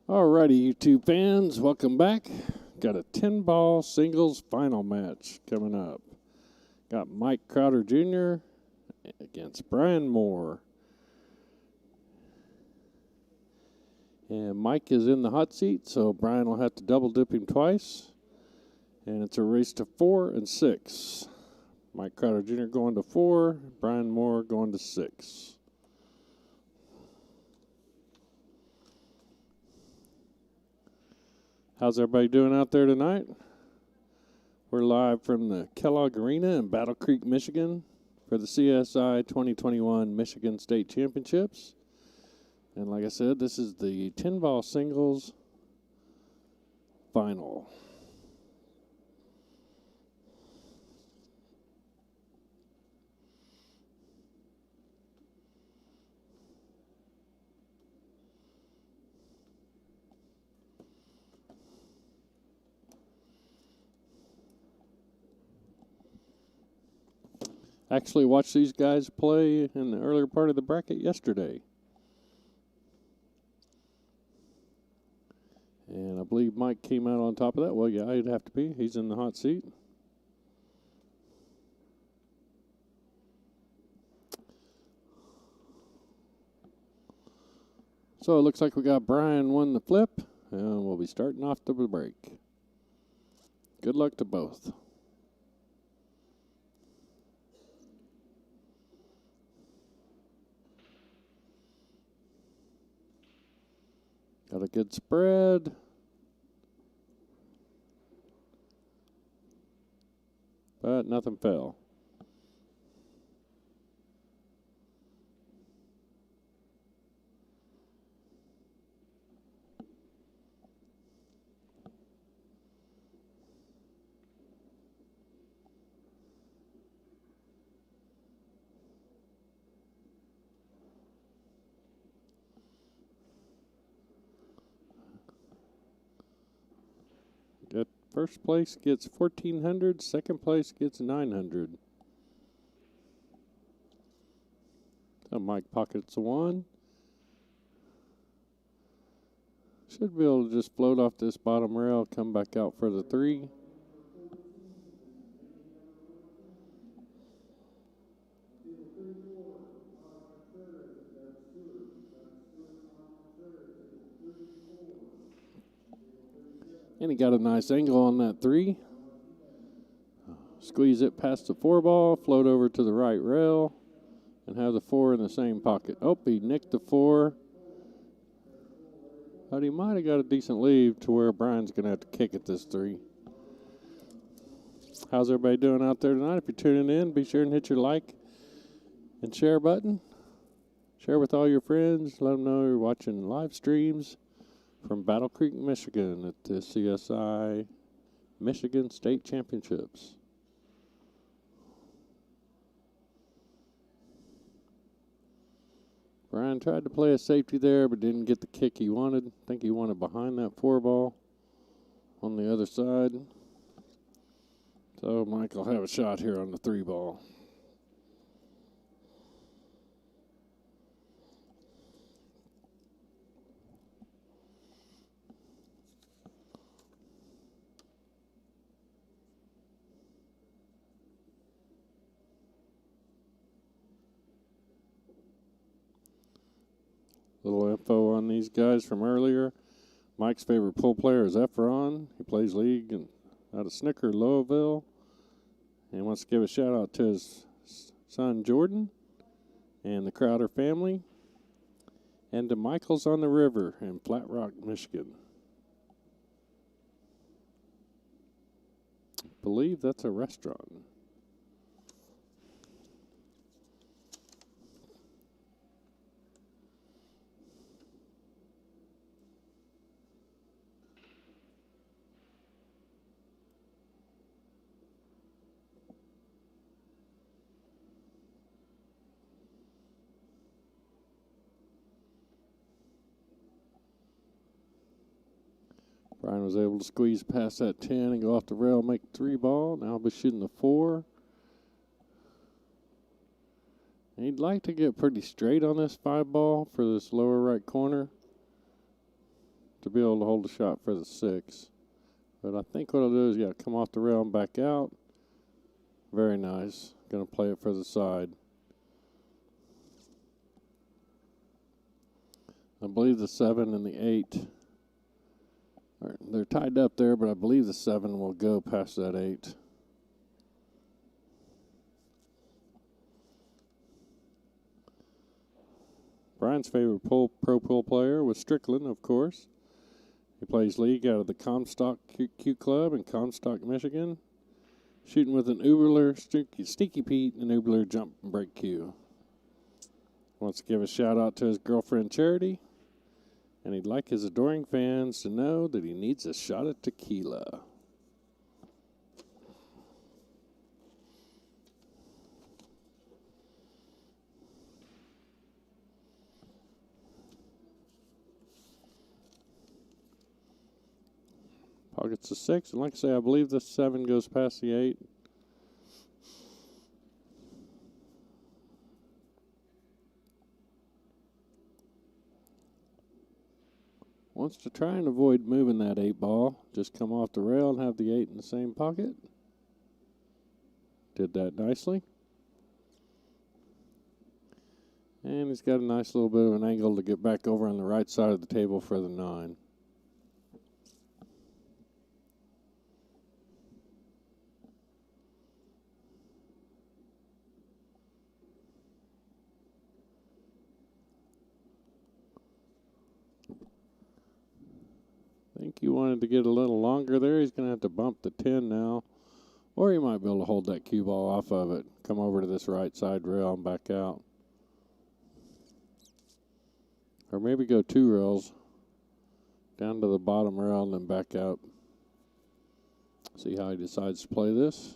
Alrighty, YouTube fans, welcome back. Got a 10-ball singles final match coming up. Got Mike Crowder Jr. against Brian Moore. And Mike is in the hot seat, so Brian will have to double dip him twice. And it's a race to 4 and 6. Mike Crowder Jr. going to 4, Brian Moore going to 6. How's everybody doing out there tonight? We're live from the Kellogg Arena in Battle Creek, Michigan for the CSI 2021 Michigan State Championships. And like I said, this is the 10-ball singles final. Actually watched these guys play in the earlier part of the bracket yesterday. And I believe Mike came out on top of that. Well, yeah, he'd have to be. He's in the hot seat. So it looks like we got Brian won the flip, and we'll be starting off the break. Good luck to both. Got a good spread. But nothing fell. Good. First place gets 1,400. Second place gets 900. So Mike pockets a 1. Should be able to just float off this bottom rail, come back out for the 3. And he got a nice angle on that 3. Squeeze it past the 4 ball, float over to the right rail, and have the 4 in the same pocket. Oh, he nicked the 4. But he might have got a decent lead to where Brian's going to have to kick at this 3. How's everybody doing out there tonight? If you're tuning in, be sure and hit your like and share button. Share with all your friends. Let them know you're watching live streams from Battle Creek, Michigan at the CSI Michigan State Championships. Brian tried to play a safety there, but didn't get the kick he wanted. I think he wanted behind that 4 ball on the other side. So Mike will have a shot here on the 3 ball. Little info on these guys from earlier. Mike's favorite pool player is Efron. He plays league out of Snicker, Louisville. And he wants to give a shout out to his son Jordan and the Crowder family. And to Michael's on the River in Flat Rock, Michigan. I believe that's a restaurant. Brian was able to squeeze past that 10 and go off the rail, make 3 ball. Now he'll be shooting the 4. And he'd like to get pretty straight on this 5 ball for this lower right corner. to be able to hold a shot for the 6. But I think what I'll do is, yeah, come off the rail and back out. Very nice. Going to play it for the side. I believe the 7 and the 8, they're tied up there, but I believe the 7 will go past that 8. Brian's favorite pro pool player was Strickland, of course. He plays league out of the Comstock Q Club in Comstock, Michigan. Shooting with an Ubler Sneaky Pete and Ubler jump and break cue. Wants to give a shout out to his girlfriend Charity. And he'd like his adoring fans to know that he needs a shot of tequila. Pockets the 6, and like I say, I believe the 7 goes past the 8. Wants to try and avoid moving that 8 ball. Just come off the rail and have the 8 in the same pocket. Did that nicely. And he's got a nice little bit of an angle to get back over on the right side of the table for the 9. I think he wanted to get a little longer there. He's going to have to bump the 10 now. Or he might be able to hold that cue ball off of it. Come over to this right side rail and back out. Or maybe go 2 rails. Down to the bottom rail and then back out. See how he decides to play this.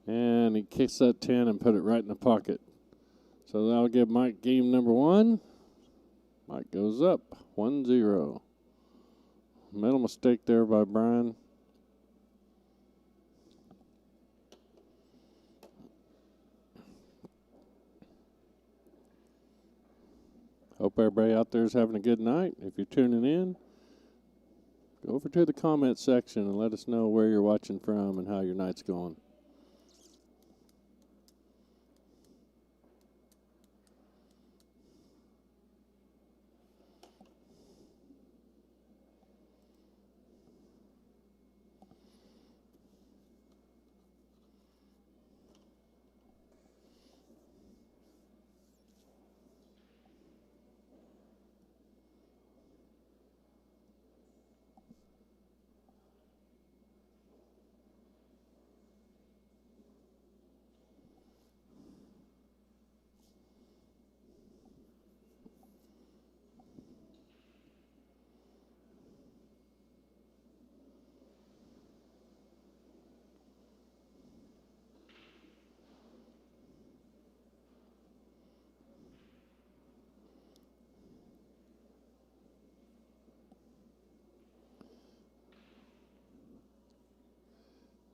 And he kicks that 10 and put it right in the pocket. So that'll give Mike game number 1. Mike goes up 1-0. Mental mistake there by Brian. Hope everybody out there is having a good night. If you're tuning in, go over to the comment section and let us know where you're watching from and how your night's going.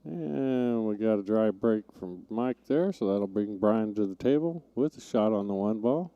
And we got a dry break from Mike there, so that'll bring Brian to the table with a shot on the 1 ball.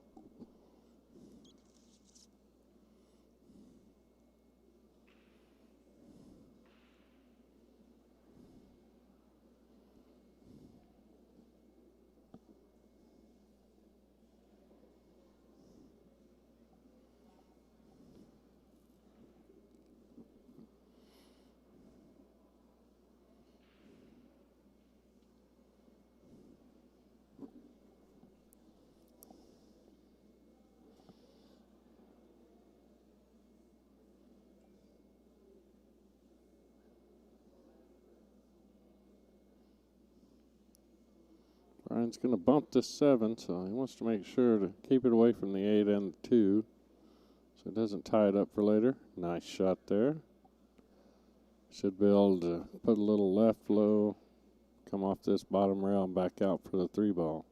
Brian's going to bump this 7, so he wants to make sure to keep it away from the 8 and the 2 so it doesn't tie it up for later. Nice shot there. Should be able to put a little left low, come off this bottom rail and back out for the 3 ball.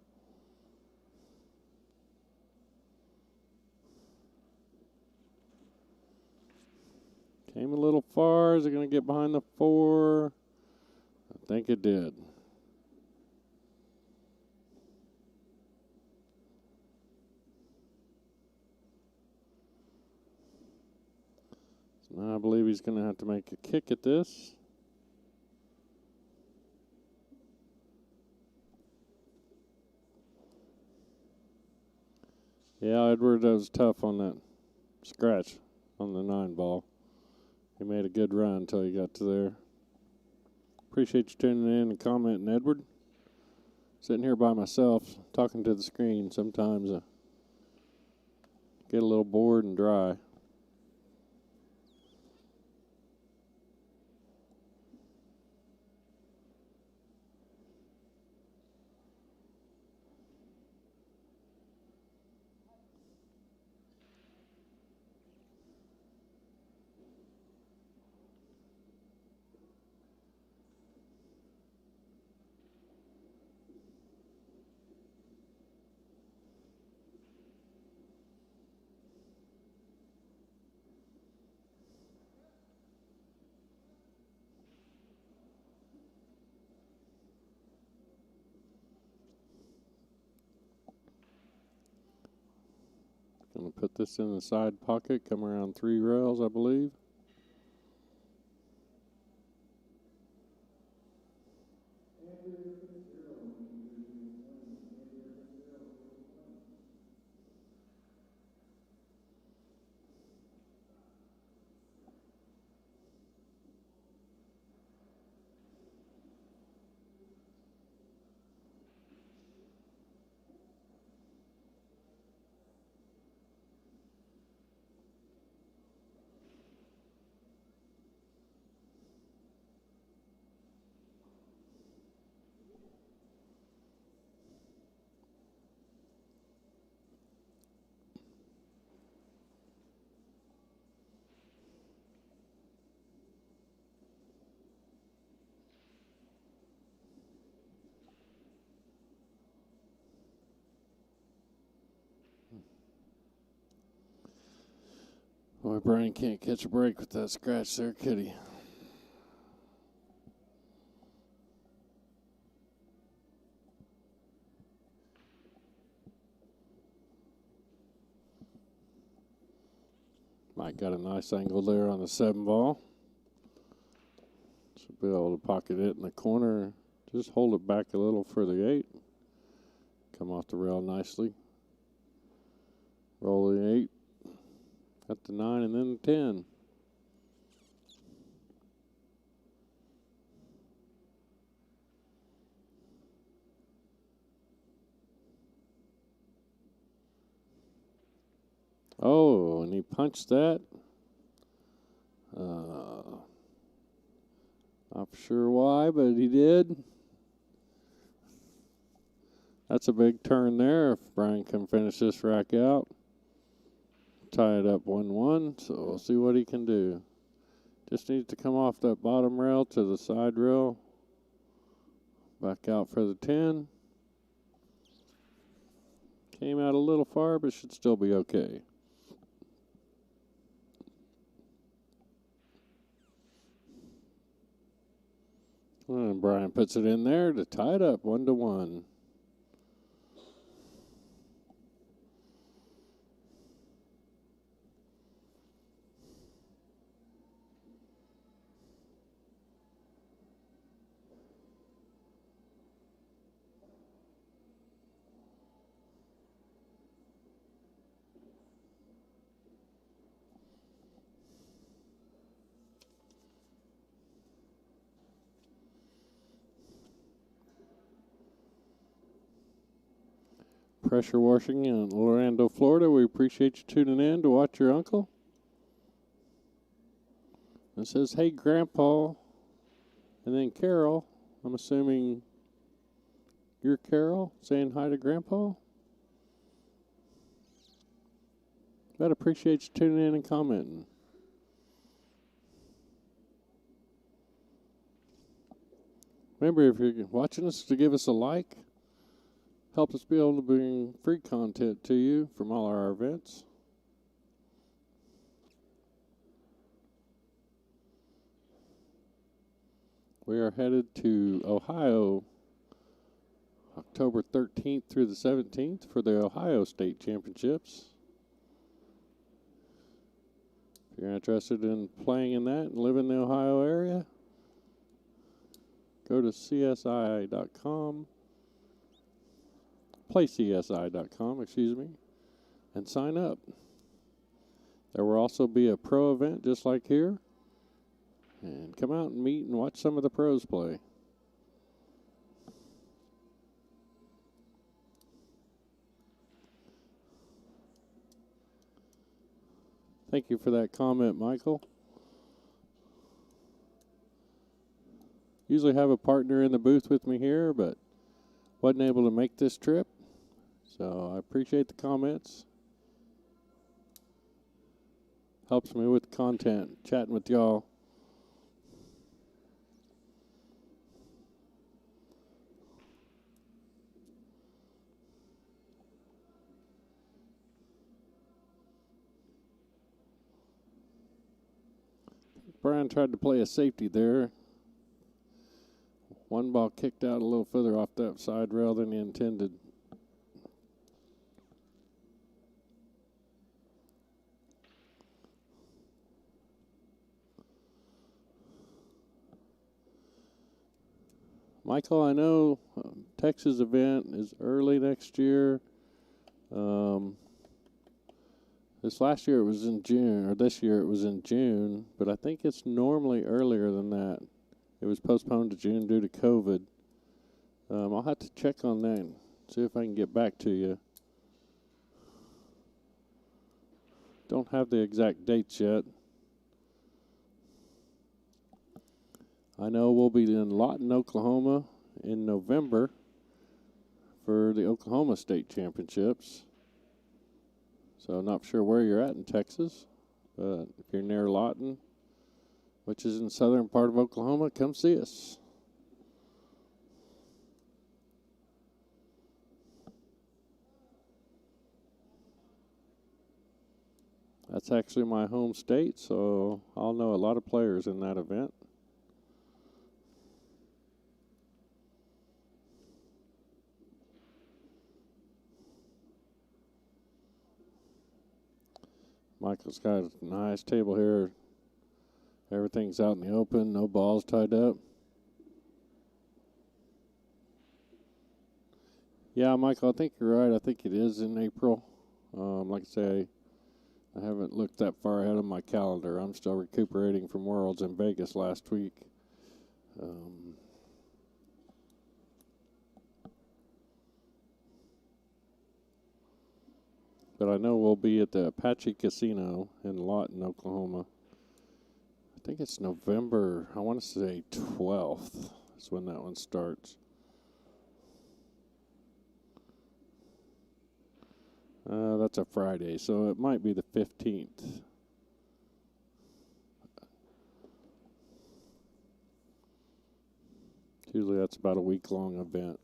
Came a little far. Is it going to get behind the 4? I think it did. I believe he's going to have to make a kick at this. Yeah, Edward was tough on that scratch on the 9 ball. He made a good run until he got to there. Appreciate you tuning in and commenting, Edward. Sitting here by myself, talking to the screen. Sometimes I get a little bored and dry. Going to put this in the side pocket, come around 3 rails, I believe. Boy, Brian can't catch a break with that scratch there, kitty. Mike got a nice angle there on the 7 ball. Should be able to pocket it in the corner. Just hold it back a little for the 8. Come off the rail nicely. Roll the 8. Got the 9 and then the 10. Oh, and he punched that. Not sure why, but he did. That's a big turn there if Brian can finish this rack out. Tie it up 1-1, so we'll see what he can do. Just needs to come off that bottom rail to the side rail. Back out for the 10. Came out a little far, but should still be okay. And Brian puts it in there to tie it up 1-1. Pressure washing in Orlando, Florida. We appreciate you tuning in to watch your uncle. It says, hey, Grandpa. And then Carol. I'm assuming you're Carol saying hi to Grandpa. I'd appreciate you tuning in and commenting. Remember, if you're watching us, to give us a like. Help us be able to bring free content to you from all our events. We are headed to Ohio October 13th through the 17th for the Ohio State Championships. If you're interested in playing in that and live in the Ohio area, go to CSI.com, playcsi.com, excuse me, and sign up. There will also be a pro event just like here, and come out and meet and watch some of the pros play. Thank you for that comment, Michael. Usually have a partner in the booth with me here, but wasn't able to make this trip. So I appreciate the comments. Helps me with content, chatting with y'all. Brian tried to play a safety there. One ball kicked out a little further off that side rail than he intended. Michael, I know Texas event is early next year. This last year it was in June, or this year it was in June, but I think it's normally earlier than that. It was postponed to June due to COVID. I'll have to check on that and see if I can get back to you. Don't have the exact dates yet. I know we'll be in Lawton, Oklahoma in November for the Oklahoma State Championships. So not sure where you're at in Texas, but if you're near Lawton, which is in the southern part of Oklahoma, come see us. That's actually my home state, so I'll know a lot of players in that event. Michael's got a nice table here. Everything's out in the open, no balls tied up. Yeah, Michael, I think you're right. I think it is in April. Like I say, I haven't looked that far ahead of my calendar. I'm still recuperating from Worlds in Vegas last week. But I know we'll be at the Apache Casino in Lawton, Oklahoma. I think it's November, I want to say 12th is when that one starts. That's a Friday, so it might be the 15th. Usually that's about a week-long event.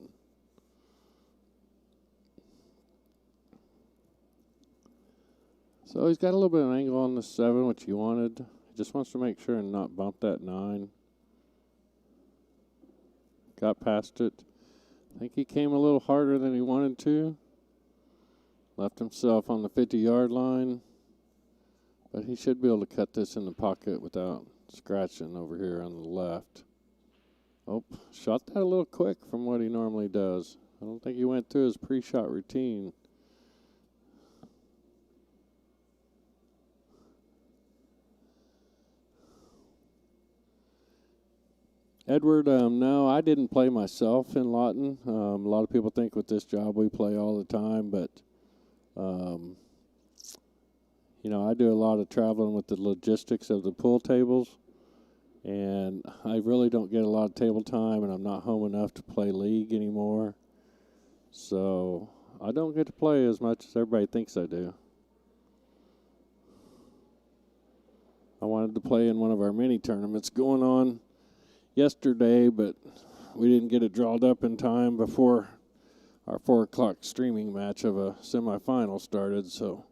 So he's got a little bit of an angle on the 7, which he wanted. He just wants to make sure and not bump that 9. Got past it. I think he came a little harder than he wanted to. Left himself on the 50-yard line. But he should be able to cut this in the pocket without scratching over here on the left. Oh, shot that a little quick from what he normally does. I don't think he went through his pre-shot routine. Edward, no, I didn't play myself in Lawton. A lot of people think with this job we play all the time, but, you know, I do a lot of traveling with the logistics of the pool tables, and I really don't get a lot of table time, and I'm not home enough to play league anymore. So I don't get to play as much as everybody thinks I do. I wanted to play in one of our mini tournaments going on yesterday, but we didn't get it drawn up in time before our 4 o'clock streaming match of a semifinal started, so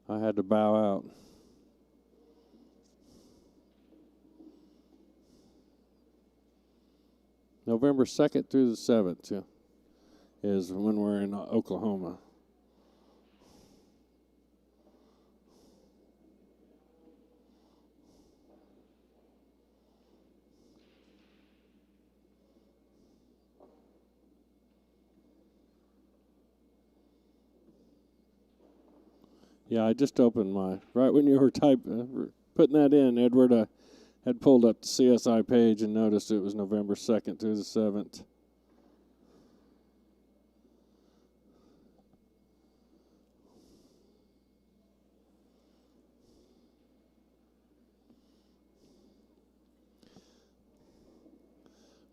I had to bow out. November 2nd through the 7th is when we're in Oklahoma. Yeah, I just opened right when you were putting that in, Edward, I had pulled up the CSI page and noticed it was November 2nd through the 7th.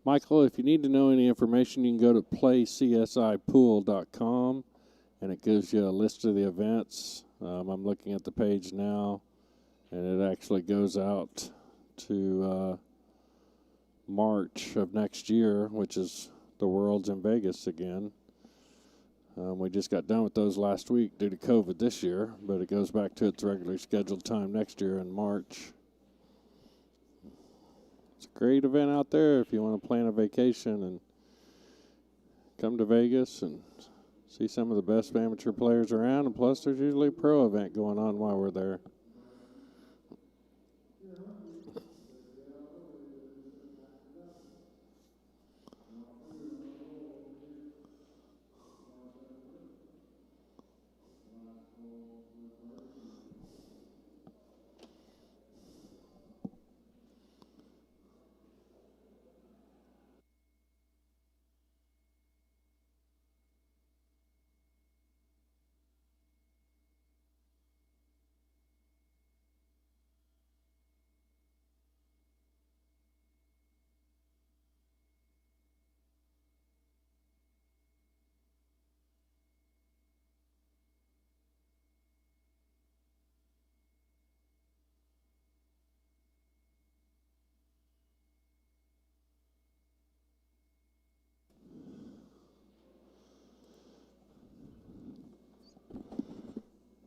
Michael, if you need to know any information, you can go to playcsipool.com, and it gives you a list of the events. I'm looking at the page now, and it actually goes out to March of next year, which is the Worlds in Vegas again. We just got done with those last week due to COVID this year, but it goes back to its regularly scheduled time next year in March. It's a great event out there if you want to plan a vacation and come to Vegas and see some of the best amateur players around, and plus there's usually a pro event going on while we're there.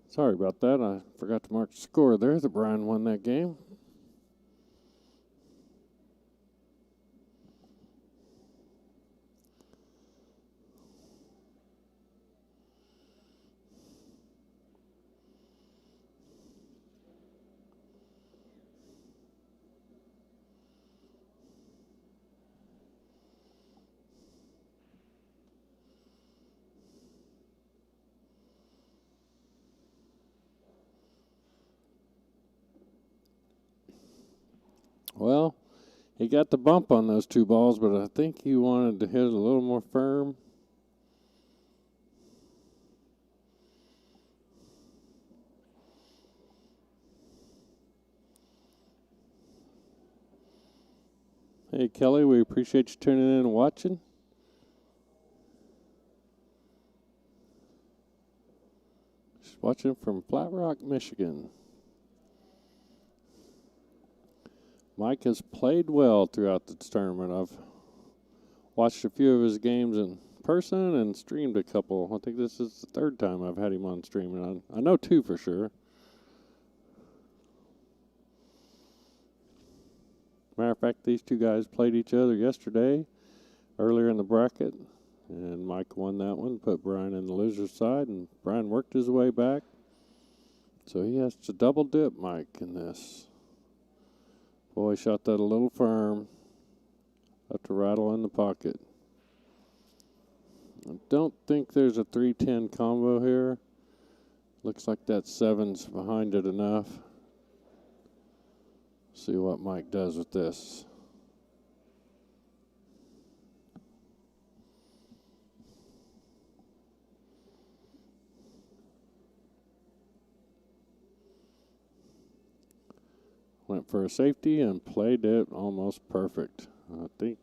Sorry about that. I forgot to mark the score there. The Brian won that game. Well, he got the bump on those two balls, but I think he wanted to hit it a little more firm. Hey, Kelly, we appreciate you tuning in and watching. Just watching from Flat Rock, Michigan. Mike has played well throughout the tournament. I've watched a few of his games in person and streamed a couple. I think this is the third time I've had him on streaming. I know two for sure. Matter of fact, these two guys played each other yesterday, earlier in the bracket, and Mike won that one, put Brian in the loser's side, and Brian worked his way back. So he has to double dip Mike in this. Boy, shot that a little firm. Up to rattle in the pocket. I don't think there's a 310 combo here. Looks like that 7's behind it enough. See what Mike does with this. Went for a safety and played it almost perfect. I think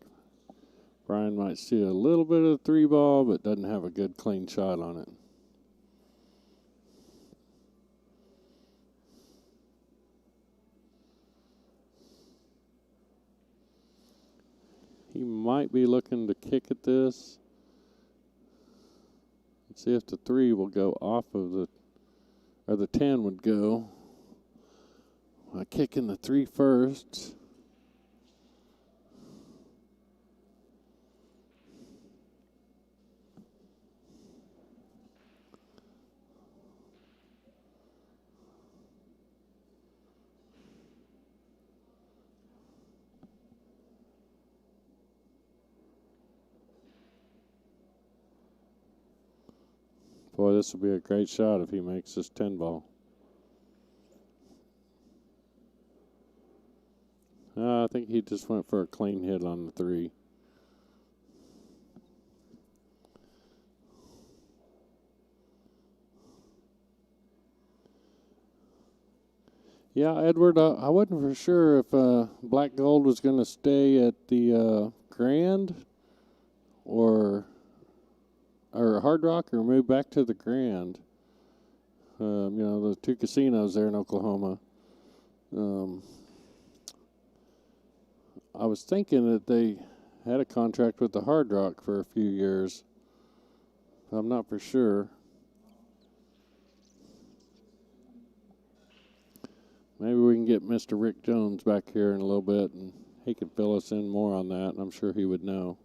Brian might see a little bit of the 3 ball, but doesn't have a good clean shot on it. He might be looking to kick at this. Let's see if the 3 will go off of or the 10 would go. Kicking the 3 first. Boy, this will be a great shot if he makes this 10 ball. think he just went for a clean hit on the 3. Yeah, Edward, I wasn't for sure if Black Gold was going to stay at the Grand or Hard Rock or move back to the Grand. You know, the 2 casinos there in Oklahoma. I was thinking that they had a contract with the Hard Rock for a few years. I'm not for sure. Maybe we can get Mr. Rick Jones back here in a little bit, and he can fill us in more on that, and I'm sure he would know.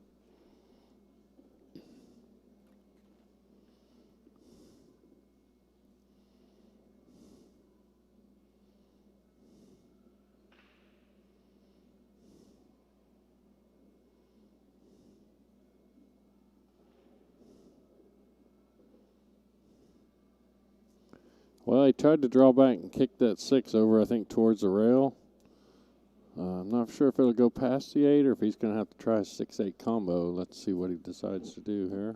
Well, he tried to draw back and kick that 6 over, I think, towards the rail. I'm not sure if it'll go past the 8 or if he's going to have to try a 6-8 combo. Let's see what he decides to do here.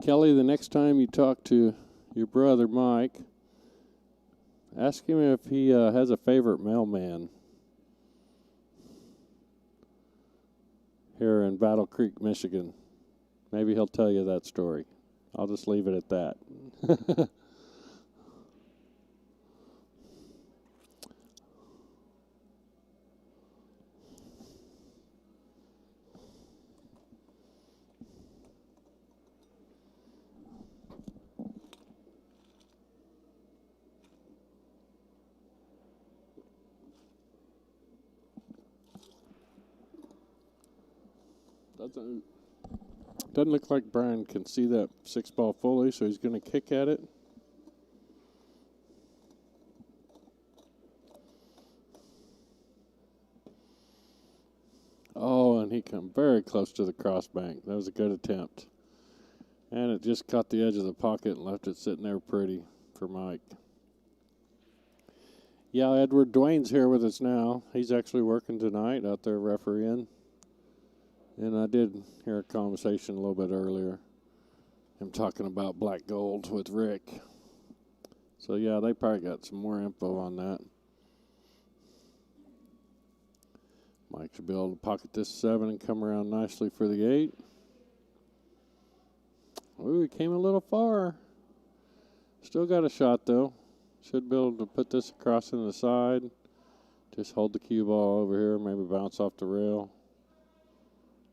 Kelly, the next time you talk to your brother, Mike, ask him if he has a favorite mailman here in Battle Creek, Michigan. Maybe he'll tell you that story. I'll just leave it at that. Doesn't look like Brian can see that 6-ball fully, so he's going to kick at it. Oh, and he come very close to the crossbank. That was a good attempt. And it just caught the edge of the pocket and left it sitting there pretty for Mike. Yeah, Edward, Dwayne's here with us now. He's actually working tonight out there refereeing. And I did hear a conversation a little bit earlier, him talking about Black Gold with Rick. So, yeah, they probably got some more info on that. Mike should be able to pocket this 7 and come around nicely for the 8. Ooh, he came a little far. Still got a shot, though. Should be able to put this across in the side. Just hold the cue ball over here, maybe bounce off the rail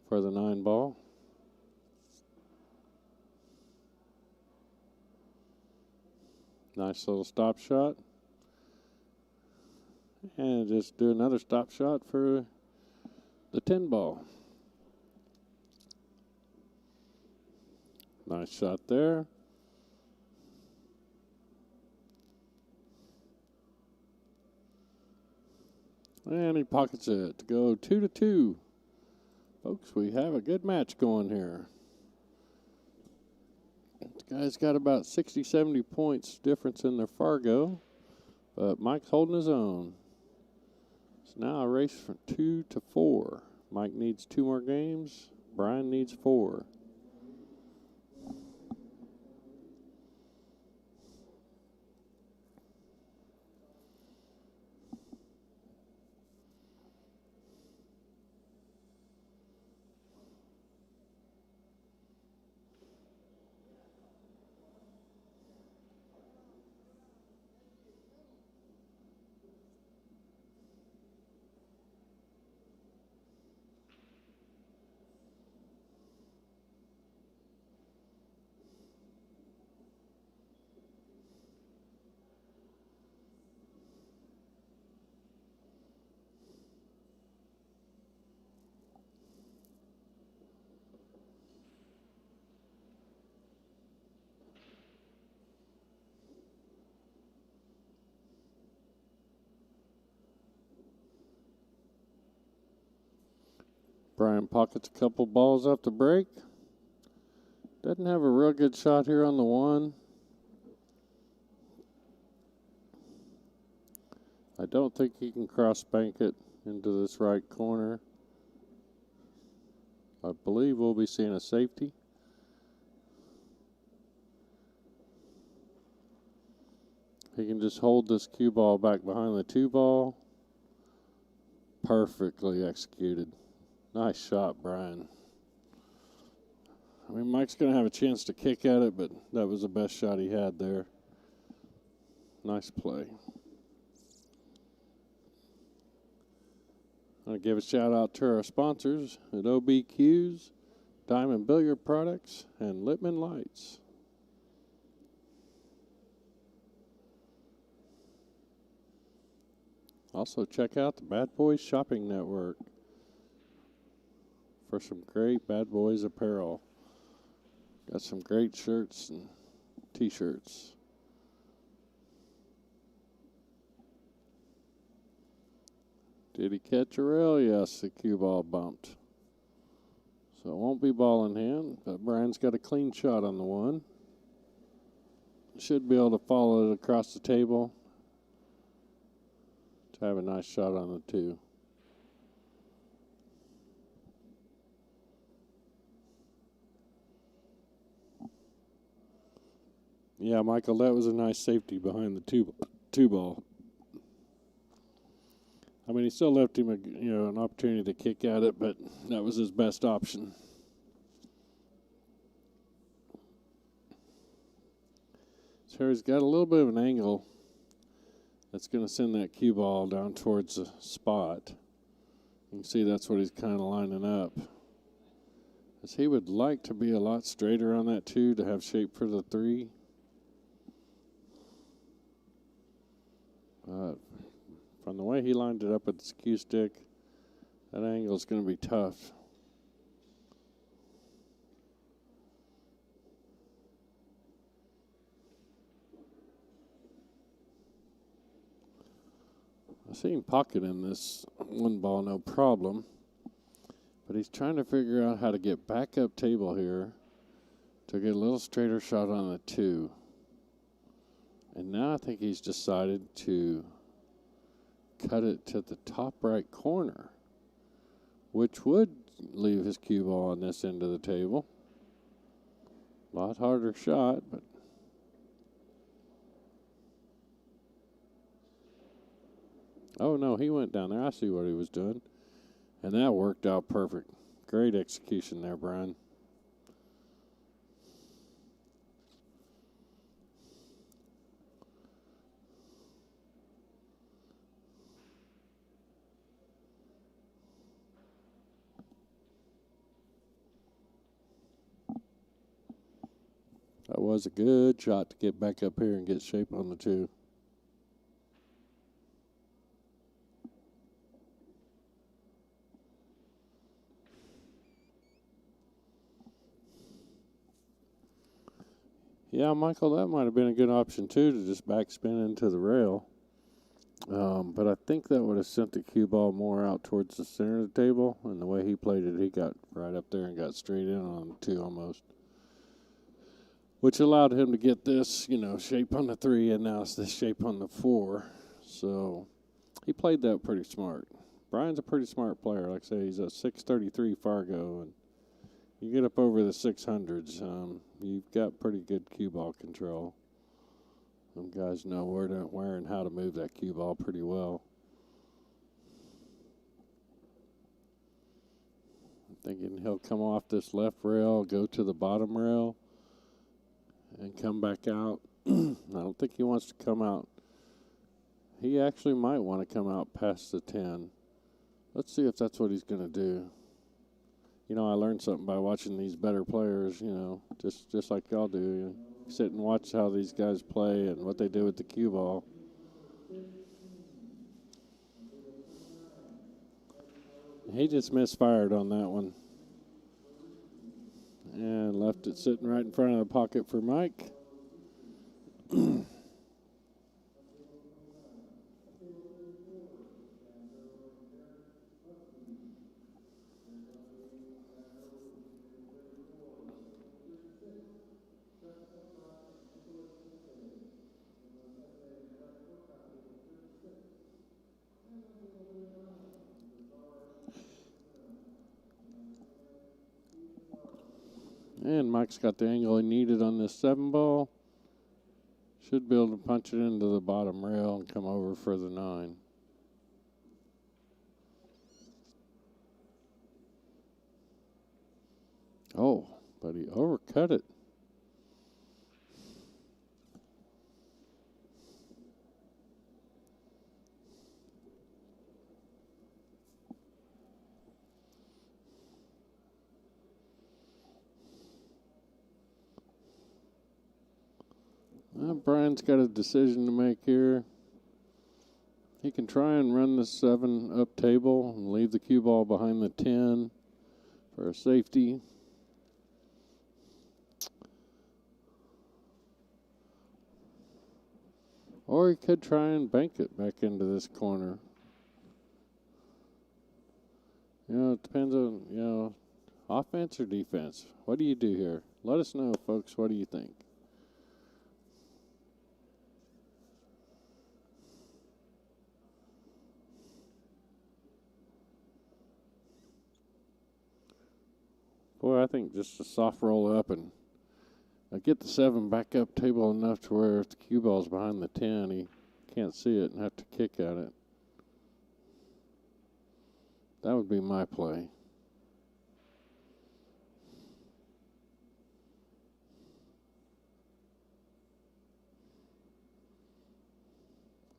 for the 9 ball. Nice little stop shot. And just do another stop shot for the 10 ball. Nice shot there. And he pockets it to go 2-2. Folks, we have a good match going here. This guy's got about 60, 70 points difference in their Fargo, but Mike's holding his own. It's now a race from 2-4. Mike needs 2 more games. Brian needs 4. Brian pockets a couple balls off the break. Doesn't have a real good shot here on the one. I don't think he can cross bank it into this right corner. I believe we'll be seeing a safety. He can just hold this cue ball back behind the 2 ball. Perfectly executed. Nice shot, Brian. I mean, Mike's going to have a chance to kick at it, but that was the best shot he had there. Nice play. I want to give a shout out to our sponsors at OBQs, Diamond Billiard Products, and Littman Lights. Also, check out the Bad Boys Shopping Network for some great Bad Boys apparel. Got some great shirts and t-shirts. Did he catch a rail? Yes, the cue ball bumped. So it won't be ball in hand, but Brian's got a clean shot on the one. Should be able to follow it across the table to have a nice shot on the 2. Yeah, Michael, that was a nice safety behind the two ball. I mean, he still left him an opportunity to kick at it, but that was his best option. So he's got a little bit of an angle that's going to send that cue ball down towards the spot. You can see that's what he's kind of lining up. As he would like to be a lot straighter on that 2 to have shape for the 3. From the way he lined it up with the cue stick, that angle is going to be tough. I see him pocketing this 1 ball, no problem. But he's trying to figure out how to get back up table here to get a little straighter shot on the 2. And now I think he's decided to cut it to the top right corner, which would leave his cue ball on this end of the table. A lot harder shot, but oh no, he went down there. I see what he was doing. And that worked out perfect. Great execution there, Brian. That was a good shot to get back up here and get shape on the 2. Yeah, Michael, that might have been a good option too, to just backspin into the rail. But I think that would have sent the cue ball more out towards the center of the table. And the way he played it, he got right up there and got straight in on the 2 almost. Which allowed him to get this, shape on the 3, and now it's this shape on the 4. So he played that pretty smart. Brian's a pretty smart player. Like I say, he's a 633 Fargo, and you get up over the 600s, you've got pretty good cue ball control. Some guys know where and how to move that cue ball pretty well. I'm thinking he'll come off this left rail, go to the bottom rail, and come back out. I don't think he wants to come out. He actually might want to come out past the 10. Let's see if that's what he's going to do. I learned something by watching these better players, just like y'all do. You sit and watch how these guys play and what they do with the cue ball. He just misfired on that one. And left it sitting right in front of the pocket for Mike. And Mike's got the angle he needed on this 7 ball. Should be able to punch it into the bottom rail and come over for the 9. Oh, but he overcut it. Well, Brian's got a decision to make here. He can try and run the 7 up table and leave the cue ball behind the 10 for a safety. Or he could try and bank it back into this corner. It depends on, offense or defense. What do you do here? Let us know, folks. What do you think? Boy, I think just a soft roll up and get the 7 back up table enough to where if the cue ball's behind the 10, he can't see it and have to kick at it. That would be my play.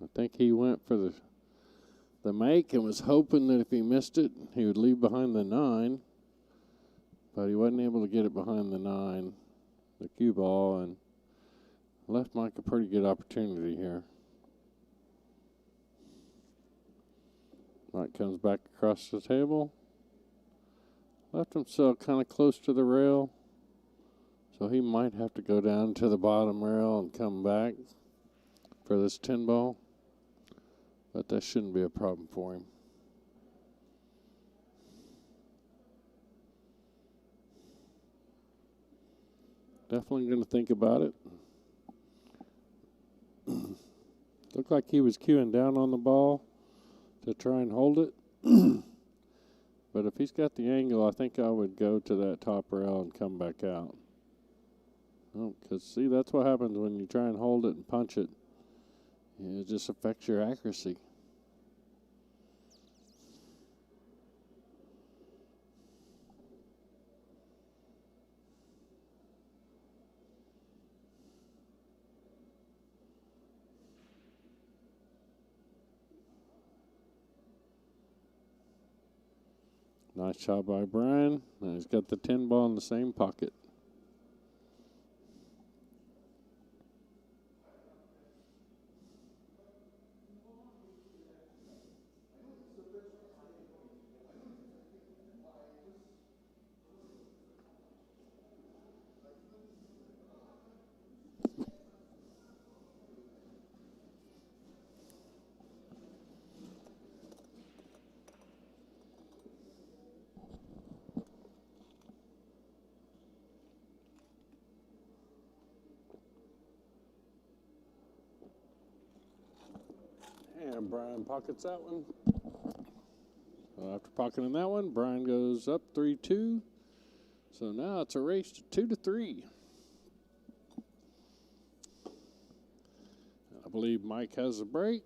I think he went for the make and was hoping that if he missed it, he would leave behind the 9. But he wasn't able to get it behind the 9, the cue ball, and left Mike a pretty good opportunity here. Mike comes back across the table. Left himself kind of close to the rail, so he might have to go down to the bottom rail and come back for this 10 ball. But that shouldn't be a problem for him. Definitely going to think about it. Looked like he was cueing down on the ball to try and hold it. But if he's got the angle, I think I would go to that top rail and come back out. Because, see, that's what happens when you try and hold it and punch it. It just affects your accuracy. Nice job by Brian. And he's got the 10 ball in the same pocket. And Brian pockets that one. So after pocketing that one, Brian goes up 3-2. So now it's a race to 2-3. I believe Mike has a break.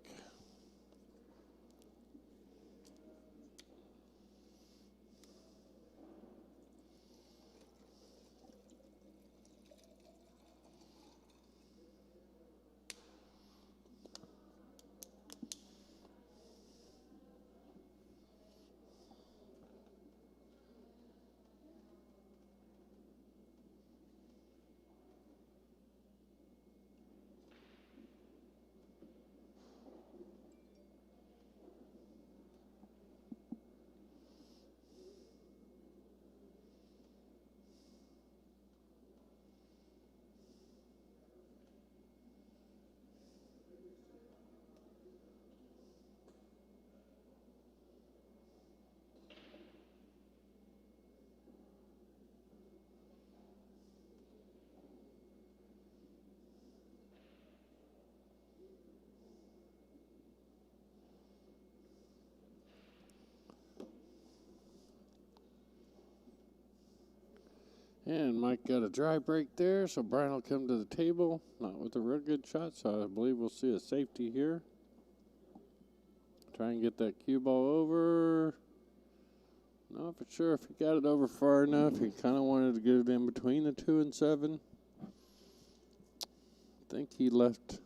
And Mike got a dry break there, so Brian will come to the table. Not with a real good shot, so I believe we'll see a safety here. Try and get that cue ball over. Not for sure if he got it over far enough. He kind of wanted to get it in between the 2 and 7. I think he left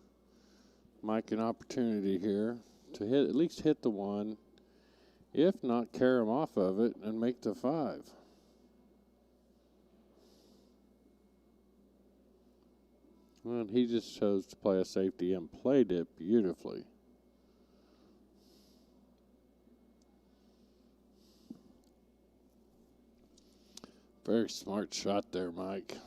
Mike an opportunity here to at least hit the 1. If not, carry him off of it and make the 5. And he just chose to play a safety and played it beautifully. Very smart shot there, Mike.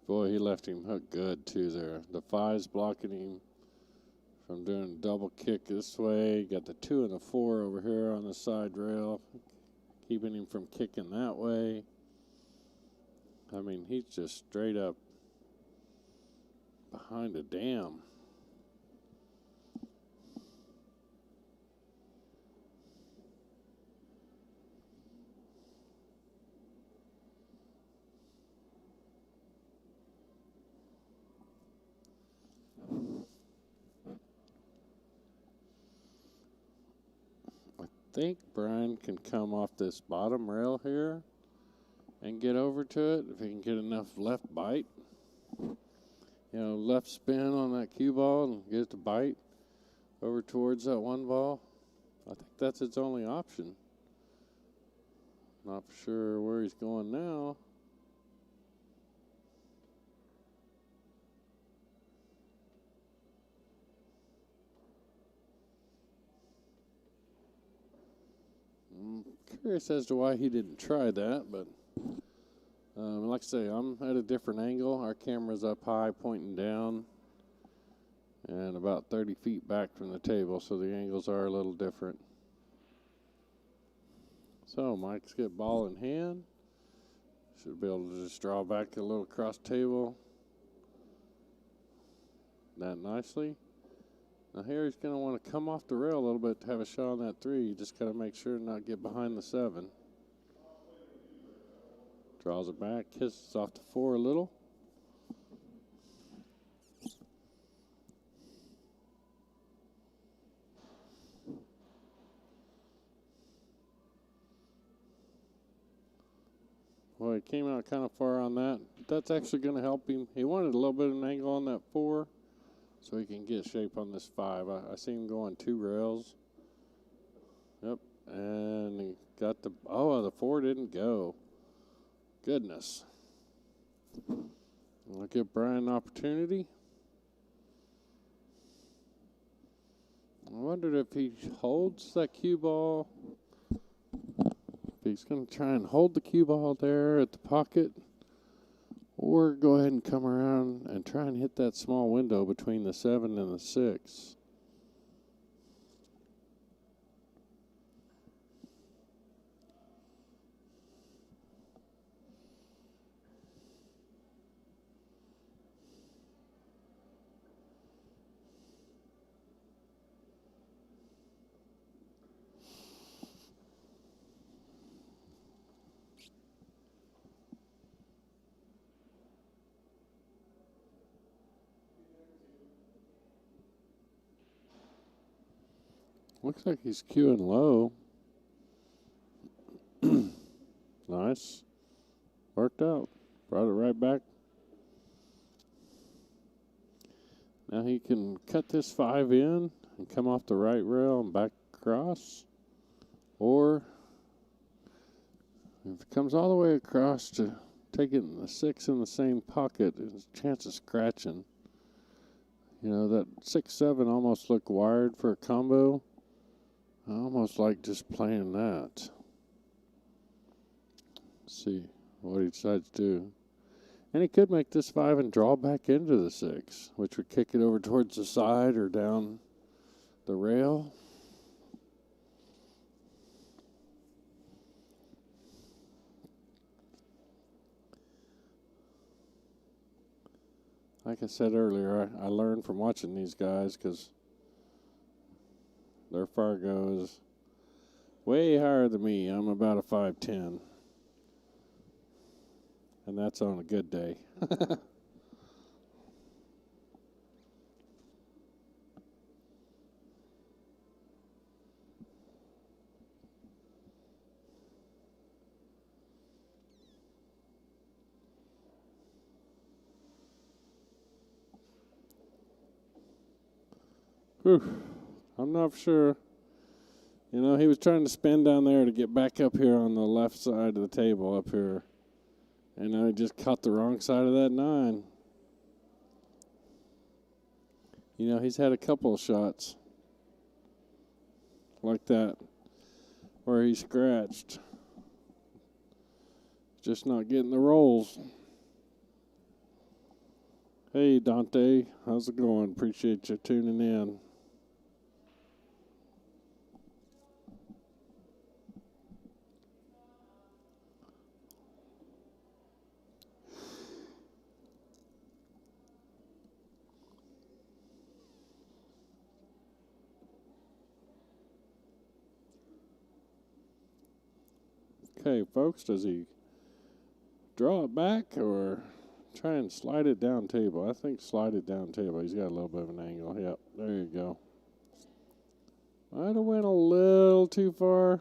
Boy, he left him hooked good, too, there. The 5's blocking him from doing a double kick this way. Got the 2 and the 4 over here on the side rail, keeping him from kicking that way. I mean, he's just straight up behind a dam. I think Brian can come off this bottom rail here and get over to it if he can get enough left bite. You know, left spin on that cue ball and get it to bite over towards that 1 ball. I think that's its only option. Not for sure where he's going now. I'm curious as to why he didn't try that, but like I say, I'm at a different angle. Our camera's up high, pointing down, and about 30 feet back from the table, so the angles are a little different. So Mike's got ball in hand. Should be able to just draw back a little cross table. That nicely. Now here he's going to want to come off the rail a little bit to have a shot on that 3. You just got to make sure to not get behind the 7. Draws it back, kisses off the 4 a little. Well, he came out kind of far on that. That's actually going to help him. He wanted a little bit of an angle on that 4. So he can get shape on this 5. I see him going 2 rails. Yep. And he got the... Oh, the 4 didn't go. Goodness. I'll give Brian an opportunity. I wondered if he holds that cue ball. If he's going to try and hold the cue ball there at the pocket. Or go ahead and come around and try and hit that small window between the 7 and the 6. Looks like he's cueing low. Nice. Worked out. Brought it right back. Now he can cut this 5 in and come off the right rail and back across. Or if it comes all the way across to take it in the 6 in the same pocket, there's a chance of scratching. You know, that 6-7 almost looked wired for a combo. I almost like just playing that. Let's see what he decides to do. And he could make this 5 and draw back into the 6, which would kick it over towards the side or down the rail. Like I said earlier, I learned from watching these guys because their Fargo is Way higher than me. I'm about a 5'10". And that's on a good day. Whew. I'm not sure. You know, he was trying to spin down there to get back up here on the left side of the table up here. And I just caught the wrong side of that 9. You know, he's had a couple of shots like that where he scratched. Just not getting the rolls. Hey, Dante. How's it going? Appreciate you tuning in. Okay, folks, does he draw it back or try and slide it down table? I think slide it down table. He's got a little bit of an angle. Yep, there you go. Might have went a little too far,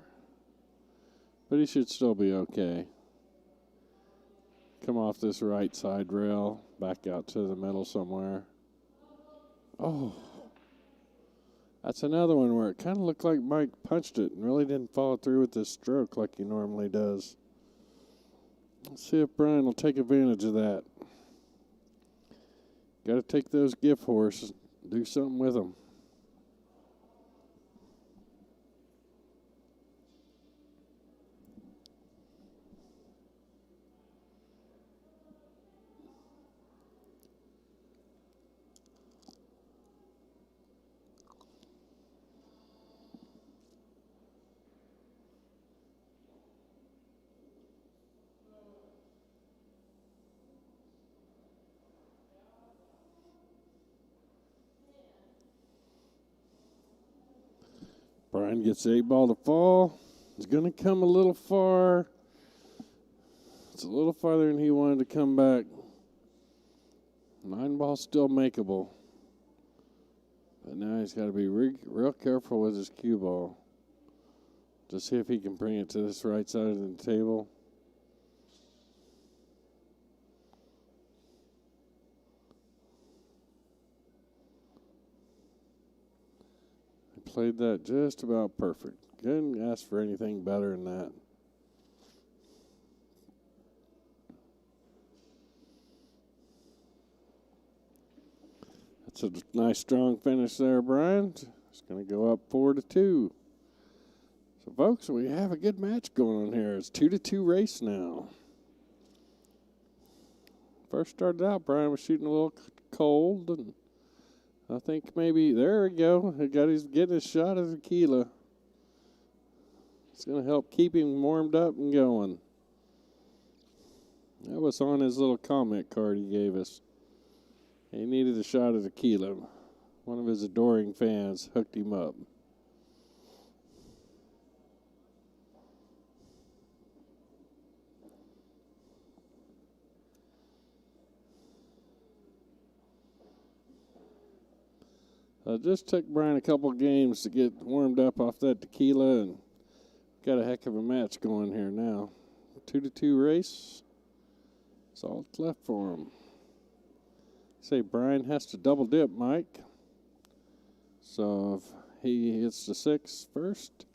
but he should still be okay. Come off this right side rail, back out to the middle somewhere. Oh, that's another one where it kind of looked like Mike punched it and really didn't follow through with this stroke like he normally does. Let's see if Brian will take advantage of that. Got to take those gift horses, do something with them. Brian gets the 8-ball to fall. It's going to come a little far. It's a little farther than he wanted to come back. 9-ball still makeable. But now he's got to be real careful with his cue ball to see if he can bring it to this right side of the table. Played that just about perfect. Couldn't ask for anything better than that. That's a nice strong finish there, Brian. It's going to go up 4-2. So, folks, we have a good match going on here. It's 2-2 race now. First started out, Brian was shooting a little cold, and I think maybe, there we go. He getting his shot of tequila. It's going to help keep him warmed up and going. That was on his little comment card he gave us. He needed a shot of tequila. One of his adoring fans hooked him up. Just took Brian a couple games to get warmed up off that tequila, and got a heck of a match going here now. 2-2 race. That's all that's left for him. Say Brian has to double dip, Mike. So if he hits the 6 first,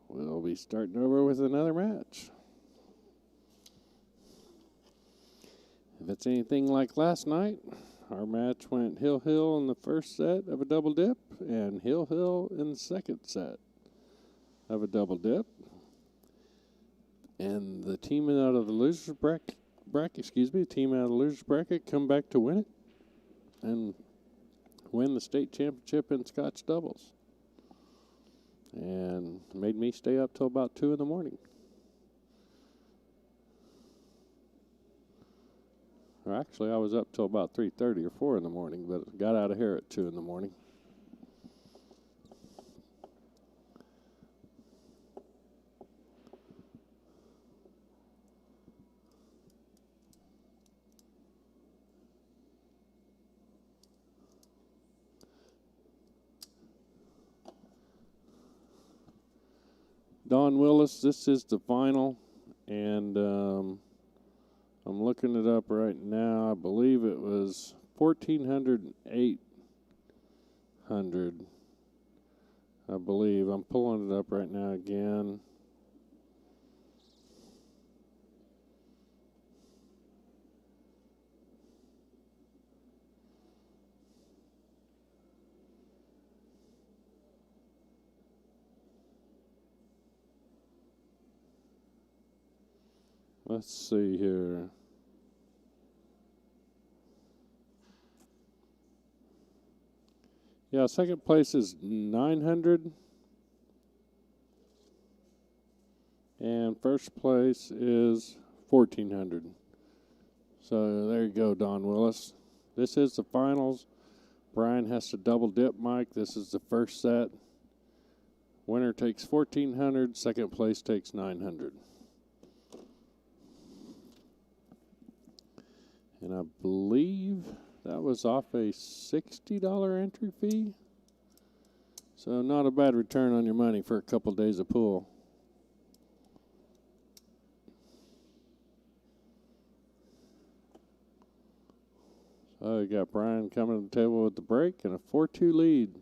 we'll be starting over with another match. If it's anything like last night, our match went Hill in the first set of a double dip and Hill in the second set of a double dip. And the team out of the losers bracket, come back to win it and win the state championship in Scotch doubles. And made me stay up till about 2 in the morning. Or actually, I was up till about 3:30 or 4 in the morning, but got out of here at 2 in the morning. Don Willis, this is the final, and I'm looking it up right now. I believe it was 1,400 and 800. I believe. I'm pulling it up right now again. Let's see here. Yeah, second place is 900. And first place is 1,400. So there you go, Don Willis. This is the finals. Brian has to double dip Mike. This is the first set. Winner takes 1,400. Second place takes 900. And I believe that was off a $60 entry fee. So not a bad return on your money for a couple days of pool. So you got Brian coming to the table with the break and a 4-2 lead.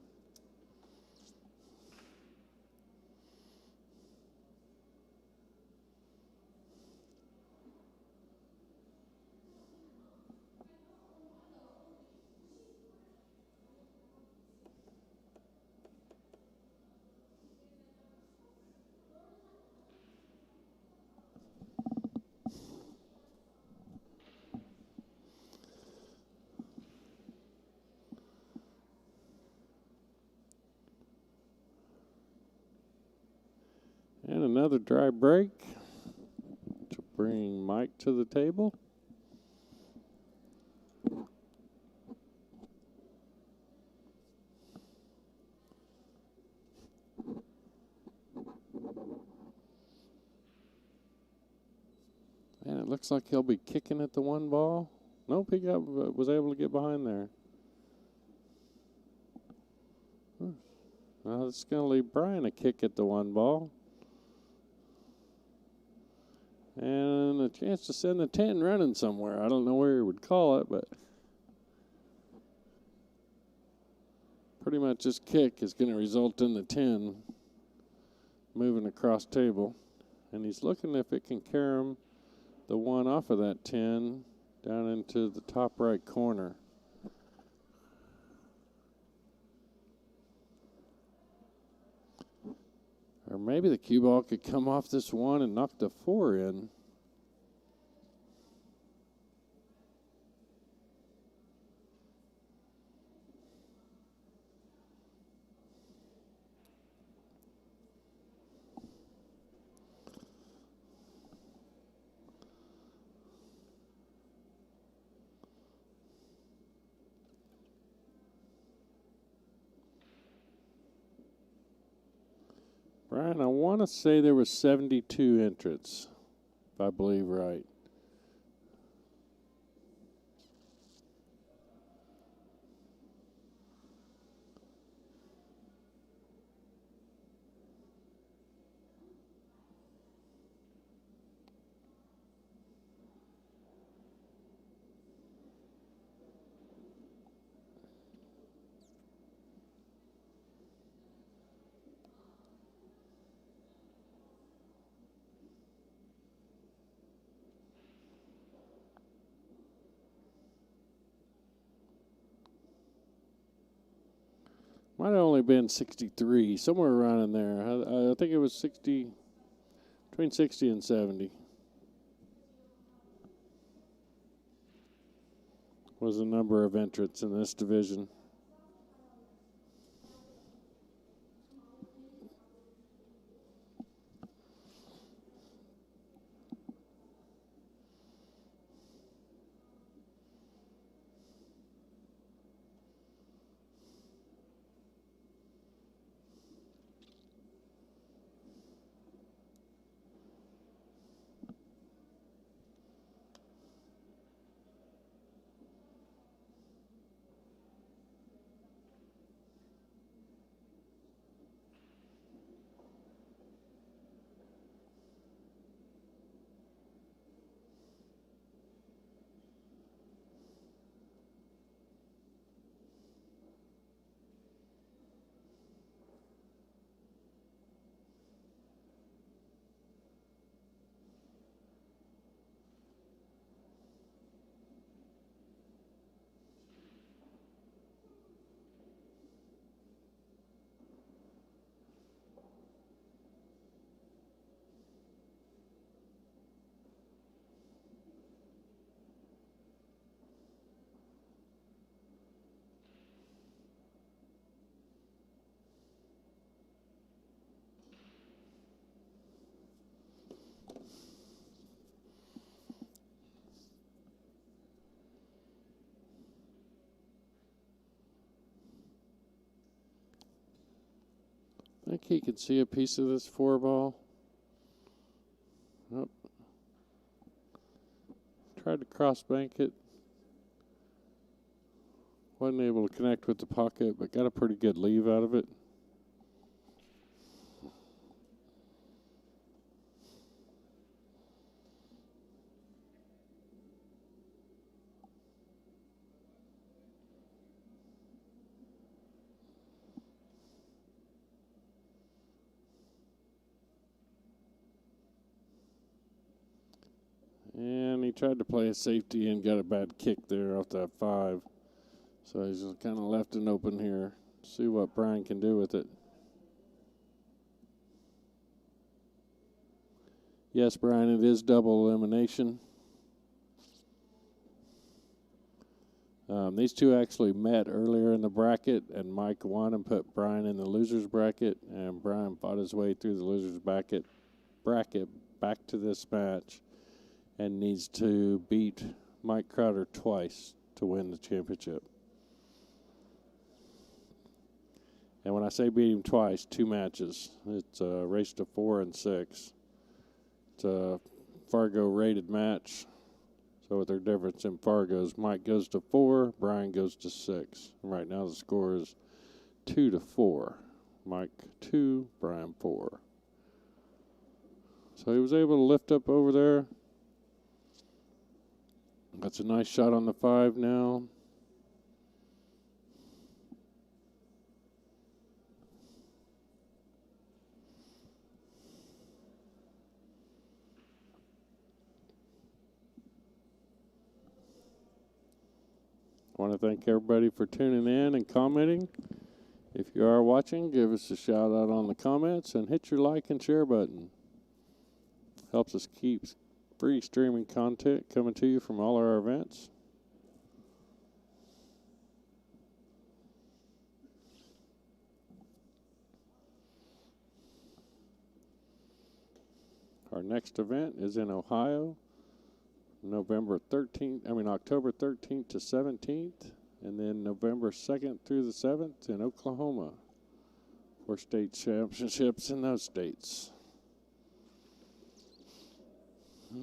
And another dry break to bring Mike to the table. And it looks like he'll be kicking at the one ball. Nope, he was able to get behind there. Well, it's going to leave Brian a kick at the one ball. And a chance to send the 10 running somewhere. I don't know where he would call it, but pretty much this kick is going to result in the 10 moving across table. And he's looking if it can carry him the one off of that 10 down into the top right corner. Or maybe the cue ball could come off this one and knock the 4 in. Brian, I want to say there was 72 entrants, if I believe right. Might have only been 63, somewhere around in there. I think it was between 60 and 70 was the number of entrants in this division. I think he can see a piece of this 4-ball. Nope. Tried to cross bank it. Wasn't able to connect with the pocket, but got a pretty good leave out of it. And he tried to play a safety and got a bad kick there off that 5. So he's just kind of left it open here. See what Brian can do with it. Yes, Brian, it is double elimination. These two actually met earlier in the bracket, and Mike won and put Brian in the loser's bracket, and Brian fought his way through the loser's bracket back to this match and needs to beat Mike Crowder twice to win the championship. And when I say beat him twice, 2 matches. It's a race to 4 and 6. It's a Fargo rated match. So with their difference in Fargo's, Mike goes to 4, Brian goes to 6. And right now the score is 2-4. Mike 2, Brian 4. So he was able to lift up over there. That's a nice shot on the 5 now. I want to thank everybody for tuning in and commenting. If you are watching, give us a shout out on the comments and hit your like and share button. Helps us keep free streaming content coming to you from all our events. Our next event is in Ohio, October 13th to 17th, and then November 2nd through the 7th in Oklahoma for state championships in those states.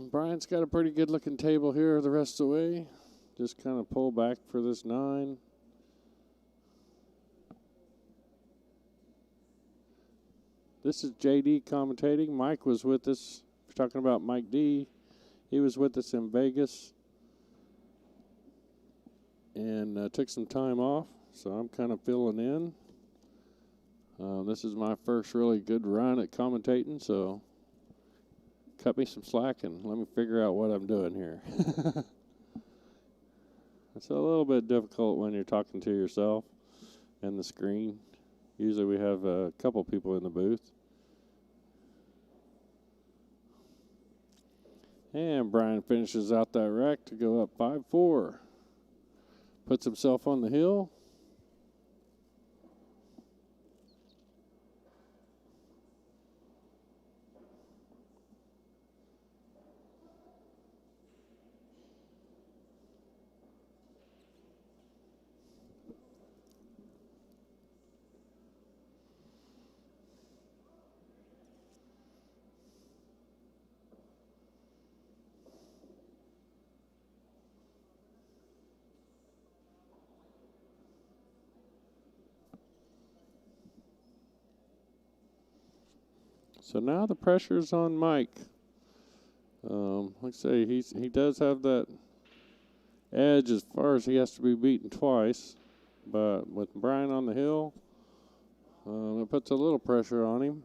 Brian's got a pretty good looking table here the rest of the way. Just kind of pull back for this 9. This is JD commentating. Mike was with us. We're talking about Mike D. He was with us in Vegas and took some time off, so I'm kind of filling in. This is my first really good run at commentating, so cut me some slack and let me figure out what I'm doing here. It's a little bit difficult when you're talking to yourself and the screen. Usually we have a couple people in the booth. And Brian finishes out that rack to go up 5-4. Puts himself on the hill. So now the pressure's on Mike. Like I say, he does have that edge as far as he has to be beaten twice. But with Brian on the hill, it puts a little pressure on him.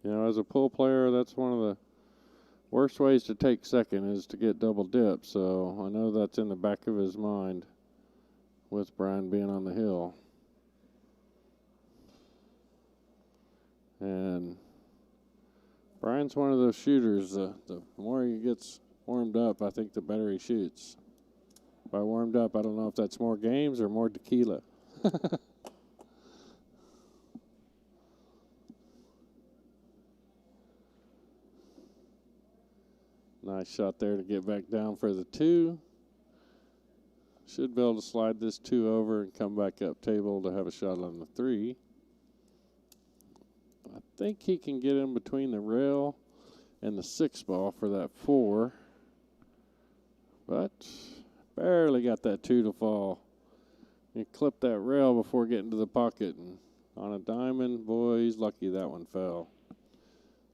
You know, as a pool player, that's one of the worst ways to take second is to get double dip. So I know that's in the back of his mind with Brian being on the hill. And Brian's one of those shooters. The more he gets warmed up, I think the better he shoots. By warmed up, I don't know if that's more games or more tequila. Nice shot there to get back down for the 2. Should be able to slide this 2 over and come back up table to have a shot on the 3. I think he can get in between the rail and the 6 ball for that 4. But barely got that 2 to fall. He clipped that rail before getting to the pocket. And on a diamond, boy, he's lucky that one fell.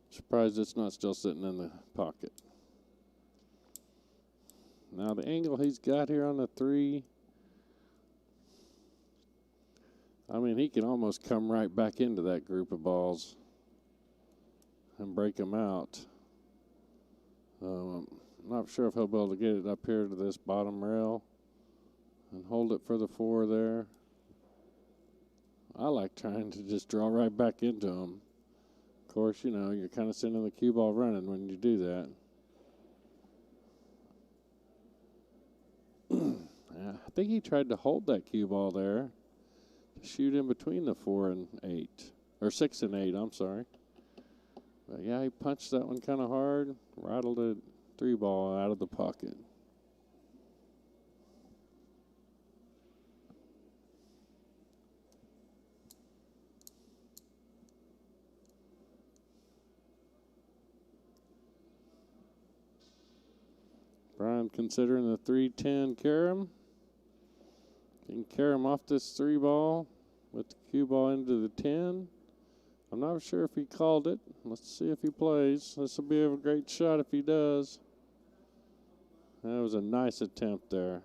Surprised it's not still sitting in the pocket. Now the angle he's got here on the 3, I mean, he can almost come right back into that group of balls and break them out. I'm not sure if he'll be able to get it up here to this bottom rail and hold it for the 4 there. I like trying to just draw right back into him. Of course, you know, you're kind of sending the cue ball running when you do that. Yeah, I think he tried to hold that cue ball there to shoot in between the 4 and 8. Or 6 and 8, I'm sorry. But yeah, he punched that one kind of hard, rattled a 3 ball out of the pocket. Brian considering the 3-10 carom. Can carom off this 3 ball with the cue ball into the 10. I'm not sure if he called it. Let's see if he plays. This will be a great shot if he does. That was a nice attempt there.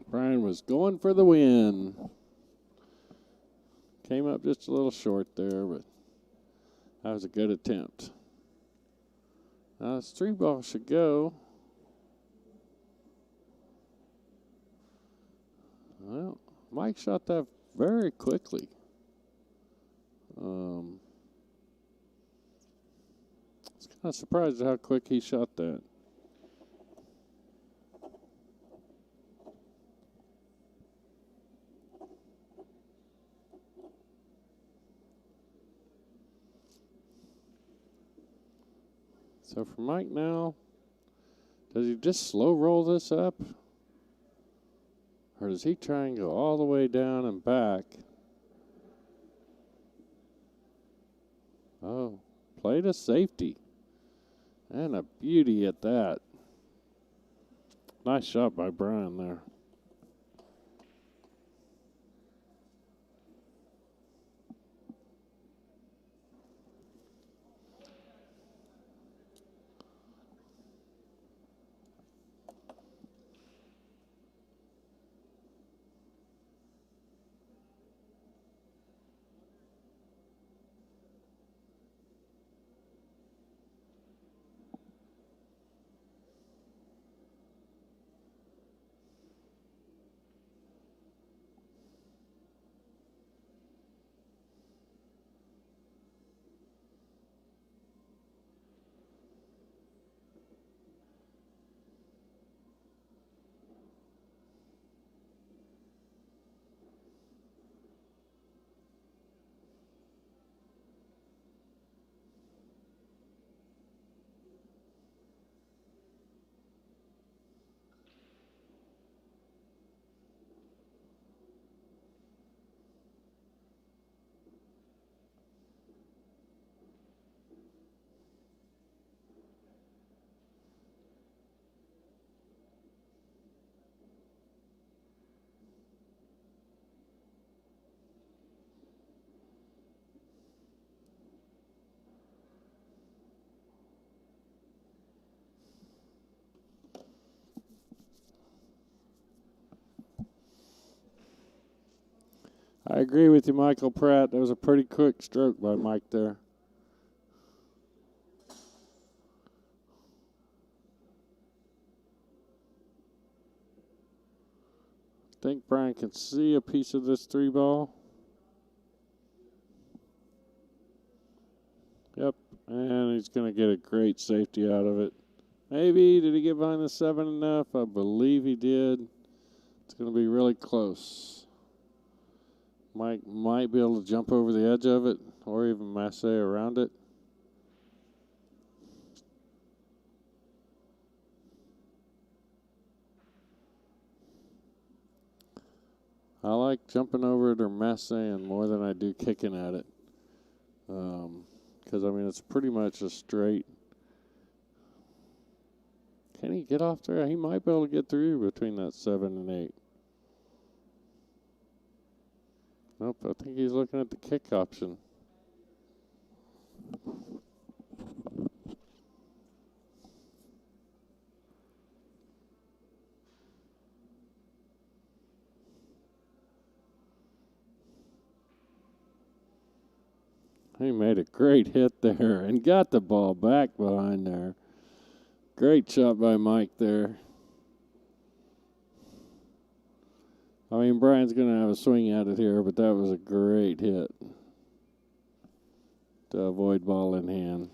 Brian was going for the win. Came up just a little short there, but that was a good attempt. Now this 3 ball should go. Well, Mike shot that very quickly. I was kind of surprised at how quick he shot that. So for Mike now, does he just slow roll this up? Or does he try and go all the way down and back? Oh, played a safety. And a beauty at that. Nice shot by Brian there. I agree with you, Michael Pratt. That was a pretty quick stroke by Mike there. I think Brian can see a piece of this 3 ball. Yep, and he's going to get a great safety out of it. Maybe, did he get behind the 7 enough? I believe he did. It's going to be really close. Mike might be able to jump over the edge of it or even masse around it. I like jumping over it or massing more than I do kicking at it. Because, I mean, it's pretty much a straight. Can he get off there? He might be able to get through between that 7 and 8. Nope, I think he's looking at the kick option. He made a great hit there and got the ball back behind there. Great shot by Mike there. I mean, Brian's going to have a swing at it here, but that was a great hit to avoid ball in hand.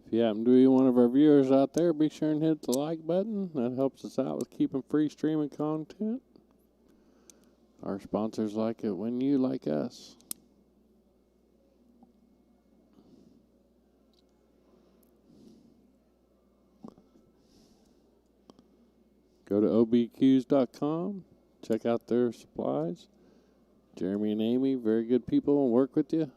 If you happen to be one of our viewers out there, be sure and hit the like button. That helps us out with keeping free streaming content. Our sponsors like it when you like us. Go to obqs.com. Check out their supplies. Jeremy and Amy, very good people, will work with you.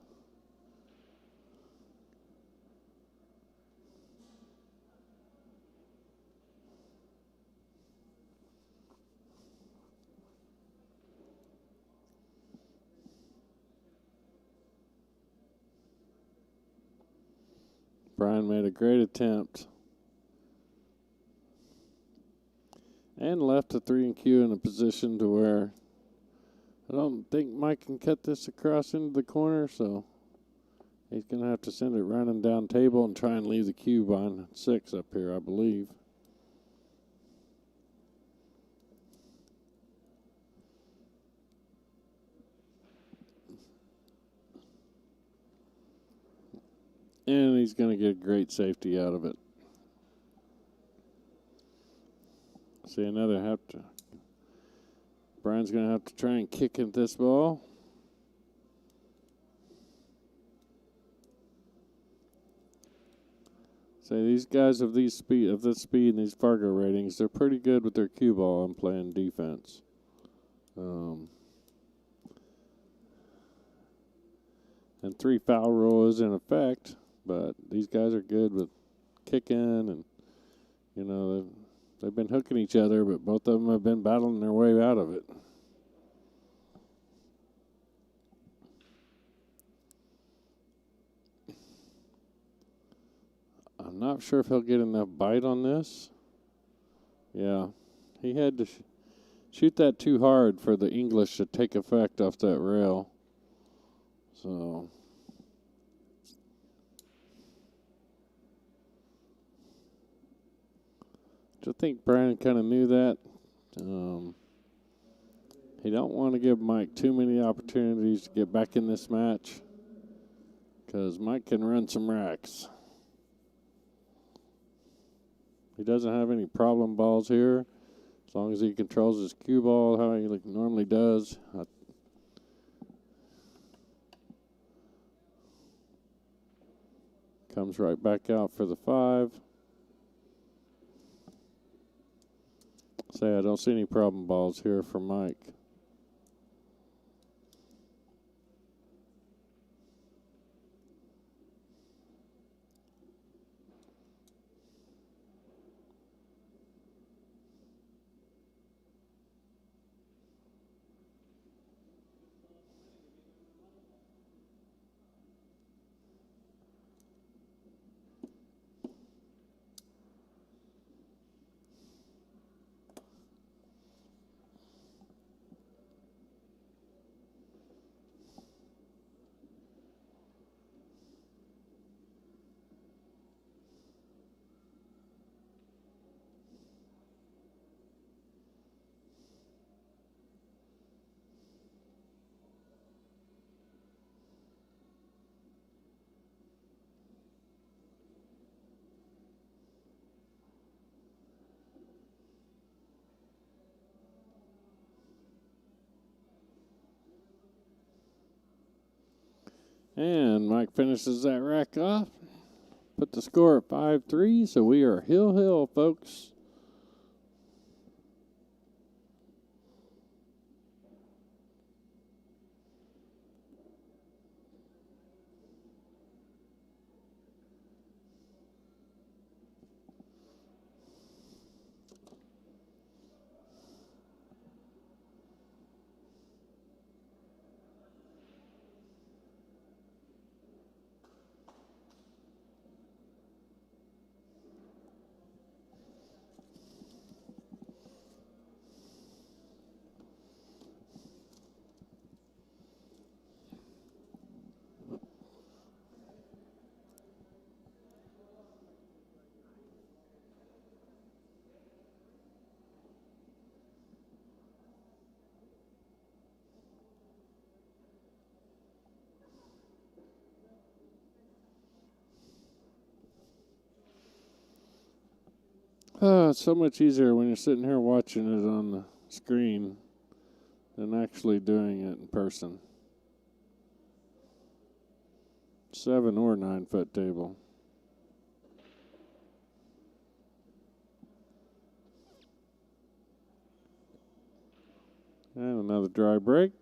Brian made a great attempt. And left the 3 and Q in a position to where I don't think Mike can cut this across into the corner, so he's going to have to send it running down table and try and leave the cube on 6 up here, I believe. And he's going to get great safety out of it. See, Brian's going to have to try and kick at this ball. Say these guys of this speed and these Fargo ratings, they're pretty good with their cue ball and playing defense. And 3 foul rule is in effect, but these guys are good with kicking, and you know they've been hooking each other, but both of them have been battling their way out of it. I'm not sure if he'll get enough bite on this. Yeah, he had to shoot that too hard for the English to take effect off that rail. So I think Brian kind of knew that. He don't want to give Mike too many opportunities to get back in this match, because Mike can run some racks. He doesn't have any problem balls here, as long as he controls his cue ball how he normally does. Comes right back out for the 5. Say I don't see any problem balls here for Mike. And Mike finishes that rack off. Put the score at 5-3, so we are hill, folks. It's so much easier when you're sitting here watching it on the screen than actually doing it in person. 7 or 9 foot table. And another dry break.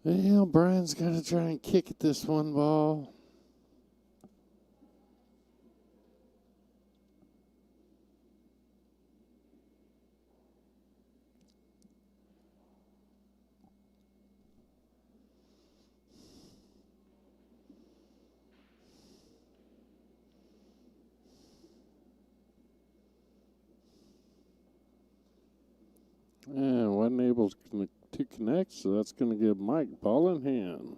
Well, Brian's got to try and kick at this one ball. And wasn't able to connect, so that's going to give Mike ball in hand.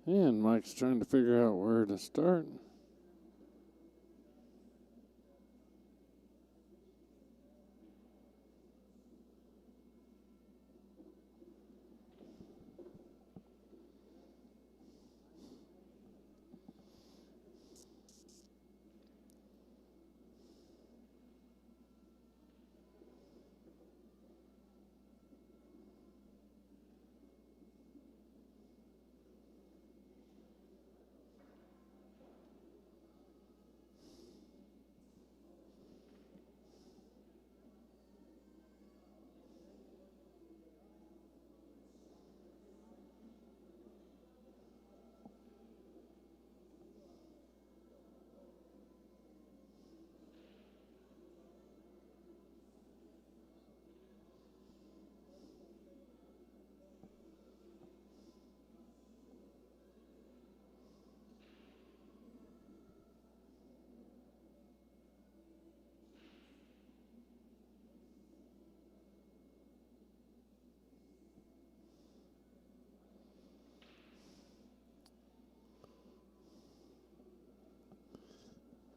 And Mike's trying to figure out where to start.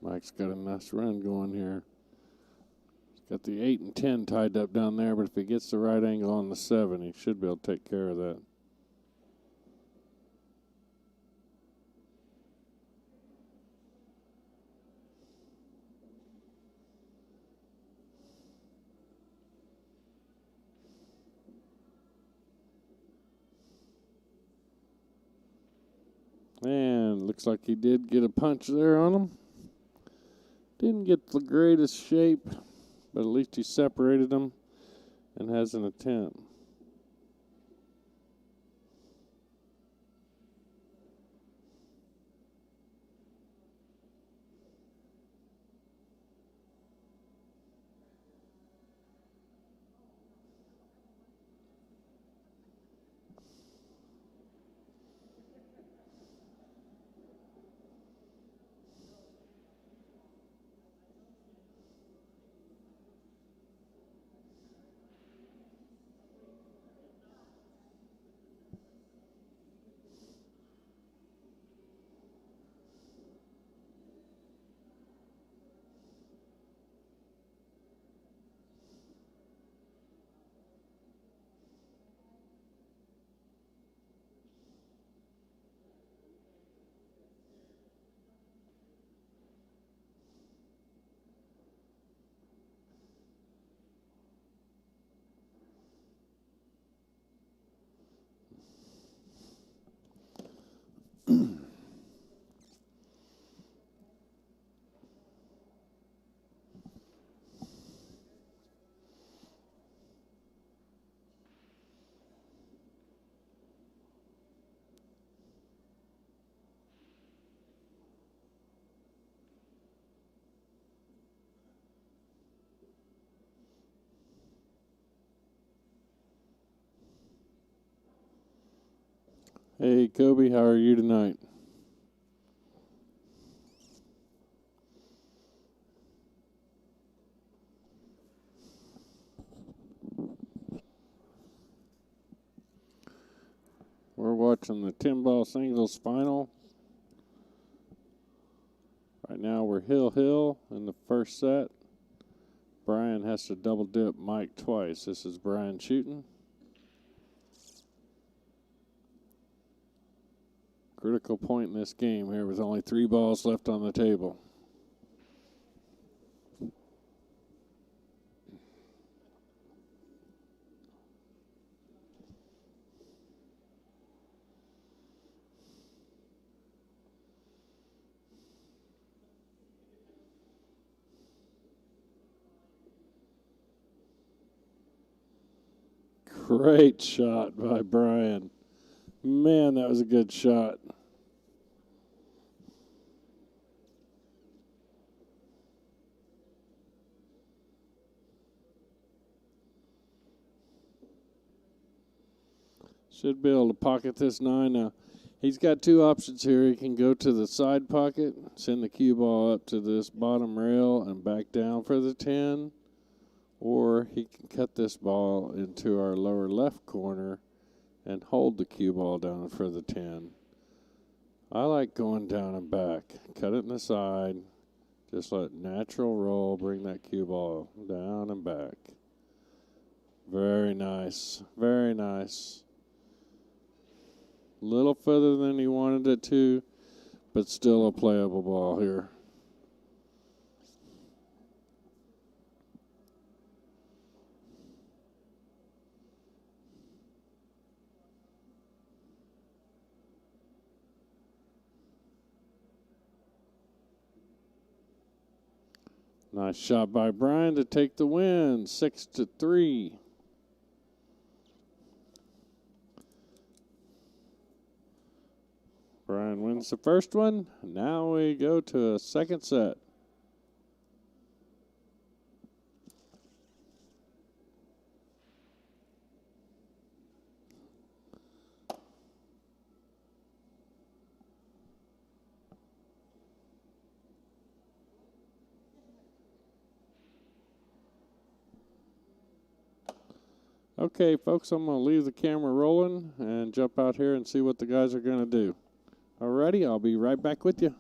Mike's got a nice run going here. He's got the 8 and 10 tied up down there, but if he gets the right angle on the 7, he should be able to take care of that. And looks like he did get a punch there on him. Didn't get the greatest shape, but at least he separated them and has an attempt. Hey, Kobe, how are you tonight? We're watching the 10-ball singles final. Right now we're Hill in the first set. Brian has to double dip Mike twice. This is Brian shooting. Critical point in this game here with only 3 balls left on the table. Great shot by Brian. Man, that was a good shot. Should be able to pocket this 9. Now, he's got 2 options here. He can go to the side pocket, send the cue ball up to this bottom rail and back down for the 10. Or he can cut this ball into our lower left corner and hold the cue ball down for the 10. I like going down and back. Cut it in the side. Just let natural roll. Bring that cue ball down and back. Very nice. Very nice. Little further than he wanted it to, but still a playable ball here. Nice shot by Brian to take the win, 6-3. Brian wins the first one. Now we go to a second set. Okay, folks, I'm going to leave the camera rolling and jump out here and see what the guys are going to do. Alrighty, I'll be right back with you.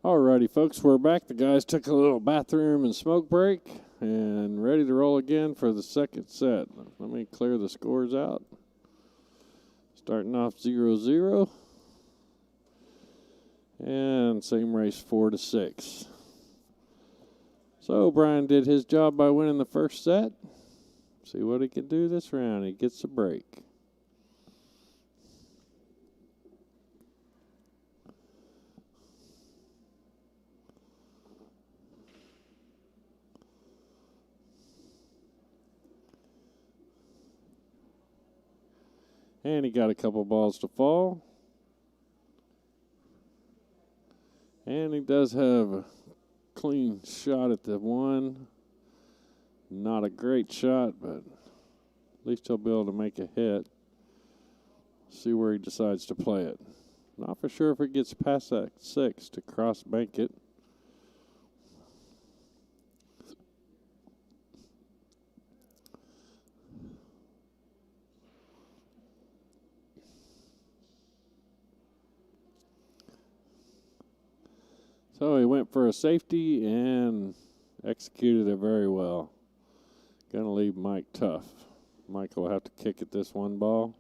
Alrighty, folks, we're back. The guys took a little bathroom and smoke break and ready to roll again for the second set. Let me clear the scores out. Starting off 0-0. And same race 4-6. So Brian did his job by winning the first set. See what he can do this round. He gets a break. And he got a couple balls to fall. And he does have a clean shot at the one. Not a great shot, but at least he'll be able to make a hit. See where he decides to play it. Not for sure if it gets past that 6 to cross bank it. So he went for a safety and executed it very well. Gonna leave Mike tough. Mike will have to kick at this one ball.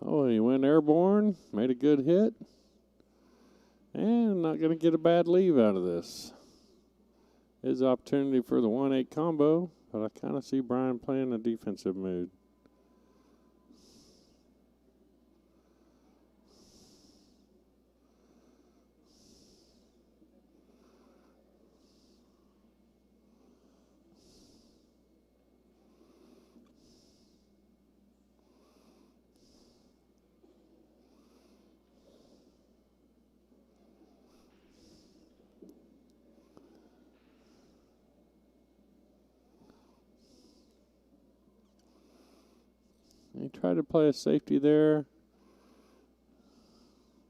Oh, he went airborne, made a good hit, and not going to get a bad leave out of this. His opportunity for the 1-8 combo, but I kind of see Brian playing a defensive mood. He tried to play a safety there.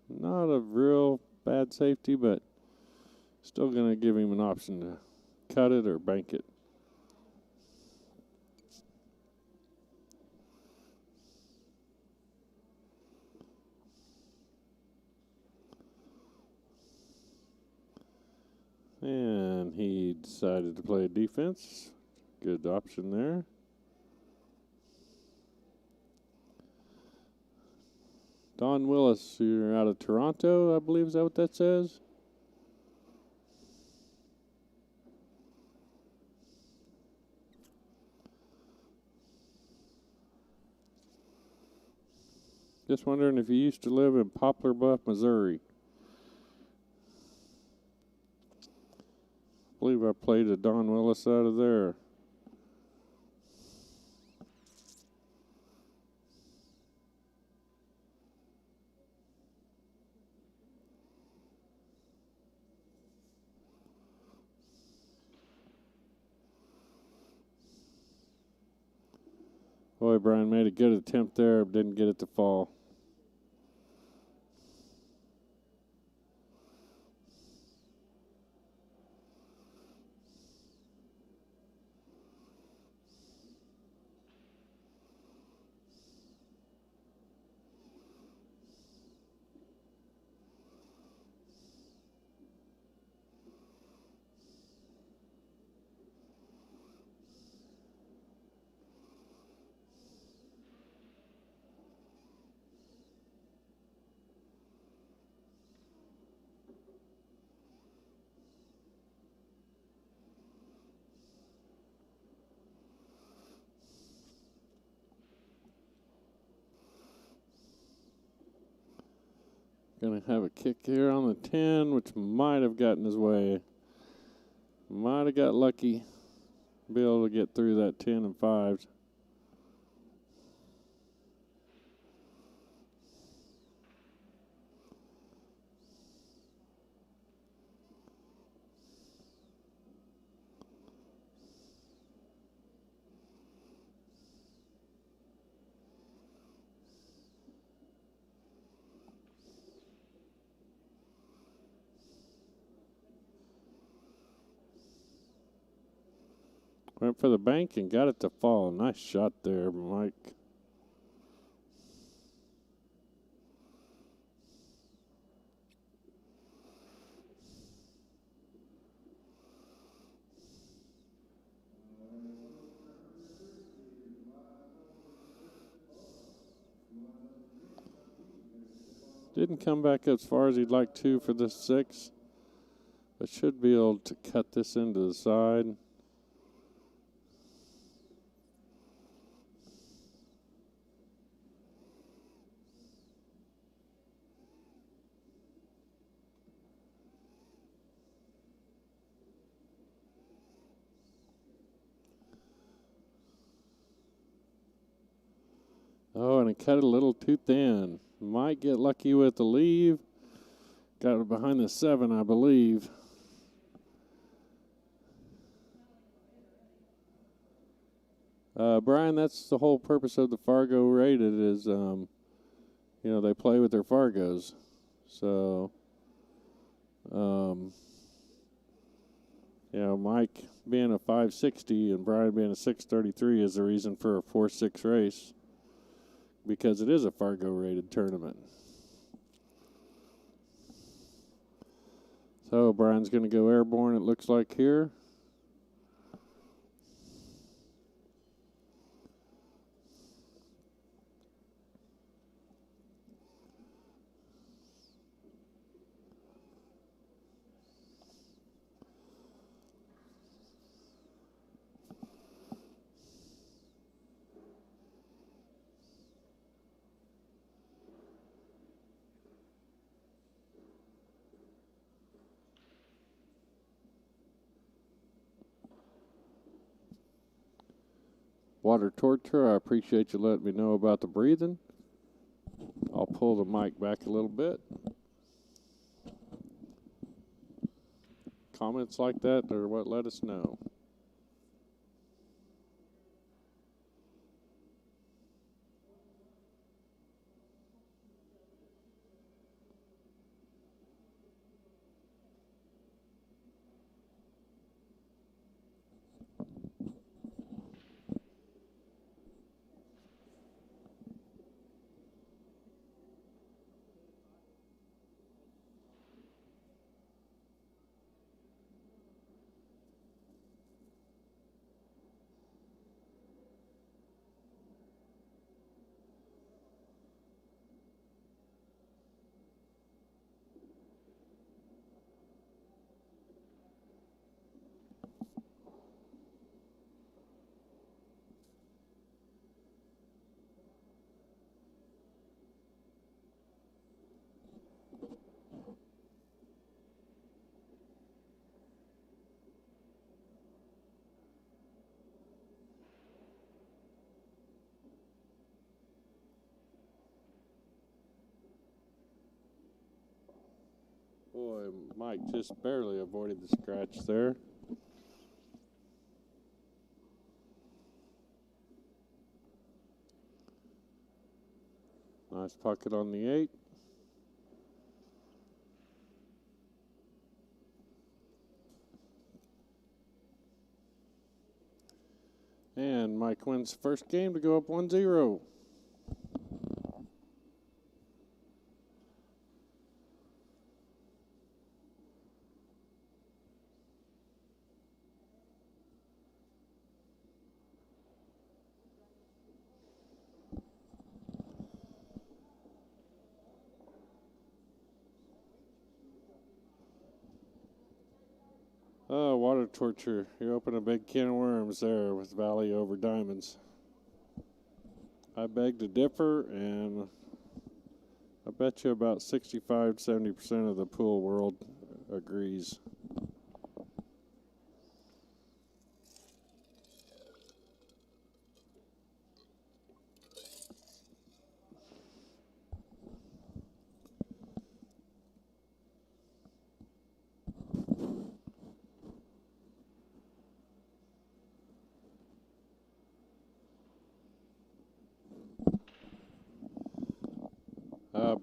Not a real bad safety, but still going to give him an option to cut it or bank it. And he decided to play defense. Good option there. Don Willis, you're out of Toronto, I believe. Is that what that says? Just wondering if you used to live in Poplar Bluff, Missouri. I believe I played a Don Willis out of there. Boy, Brian made a good attempt there, but didn't get it to fall. Going to have a kick here on the 10, which might have gotten his way. Might have got lucky. Be able to get through that 10 and 5s. Went for the bank and got it to fall. Nice shot there, Mike. Didn't come back as far as he'd like to for this 6, but should be able to cut this into the side. Oh, and it cut it a little too thin. Might get lucky with the leave. Got it behind the 7, I believe. Brian, that's the whole purpose of the Fargo rated is, they play with their Fargos. So, Mike being a 560 and Brian being a 633 is the reason for a 4-6 race, because it is a Fargo rated tournament. So Brian's going to go airborne, it looks like here. Water torture, I appreciate you letting me know about the breathing. I'll pull the mic back a little bit. Comments like that are what let us know. Boy, Mike just barely avoided the scratch there. Nice pocket on the 8. And Mike wins the first game to go up 1-0. Oh, water torture. You open a big can of worms there with Valley over Diamonds. I beg to differ, and I bet you about 65-70% of the pool world agrees.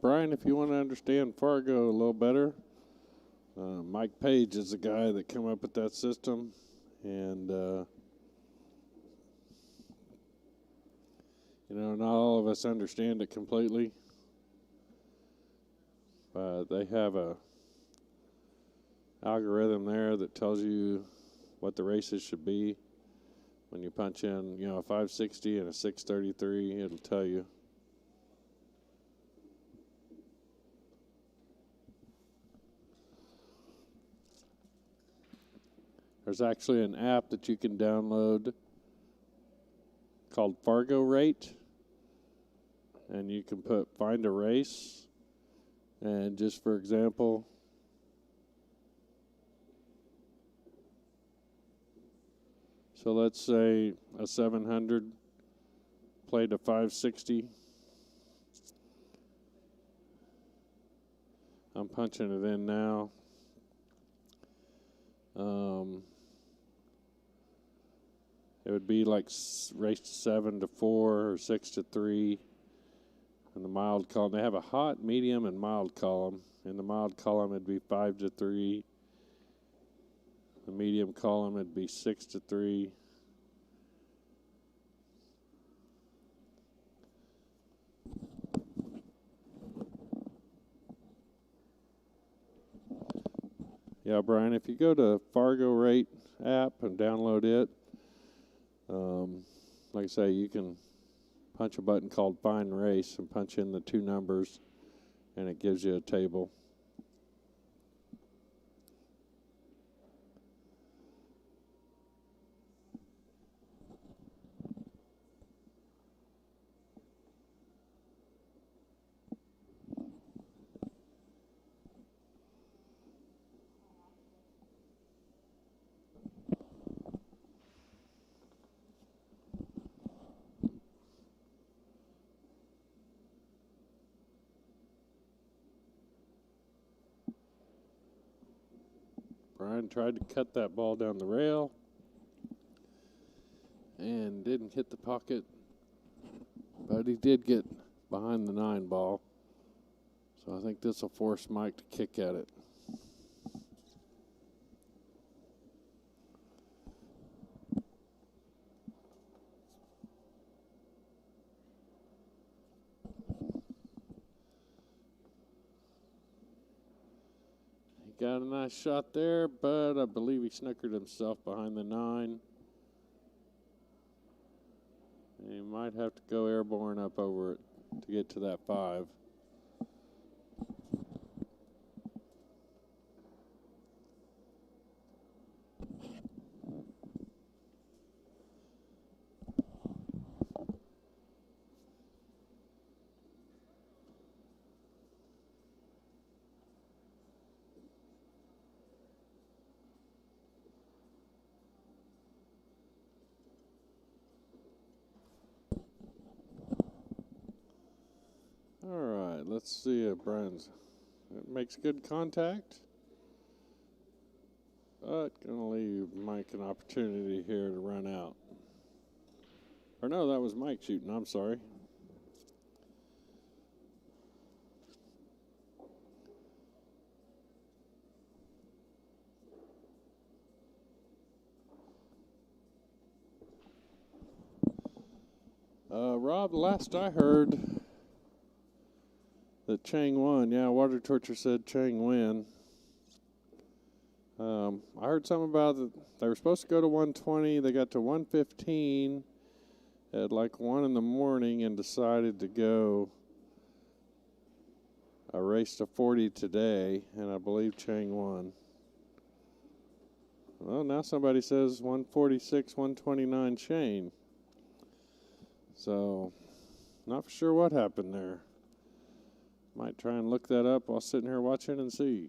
Brian, if you want to understand Fargo a little better, Mike Page is the guy that came up with that system, and You know, not all of us understand it completely, but they have a algorithm there that tells you what the races should be. When you punch in, you know, a 560 and a 633, it'll tell you. There's actually an app that you can download called Fargo Rate, and you can find a race, and just for example, so let's say a 700 played a 560. I'm punching it in now. It would be like race 7-4 or 6-3 in the mild column. They have a hot, medium, and mild column. In the mild column, it'd be 5-3. The medium column, it'd be 6-3. Yeah, Brian, if you go to Fargo Rate app and download it, like I say, you can punch a button called Find Race and punch in the two numbers, and it gives you a table. Brian tried to cut that ball down the rail and didn't hit the pocket, but he did get behind the 9 ball. So I think this will force Mike to kick at it. Got a nice shot there, but I believe he snookered himself behind the 9. And he might have to go airborne up over it to get to that 5. Let's see if Brian's makes good contact. But gonna leave Mike an opportunity here to run out. Or no, that was Mike shooting, I'm sorry. Rob, the last I heard that Chang won. Yeah, Water Torture said Chang win. I heard something about that they were supposed to go to 120. They got to 115 at like 1 in the morning and decided to go a race to 40 today, and I believe Chang won. Well, now somebody says 146, 129 Chang. So, not for sure what happened there. Might try and look that up while sitting here watching and see.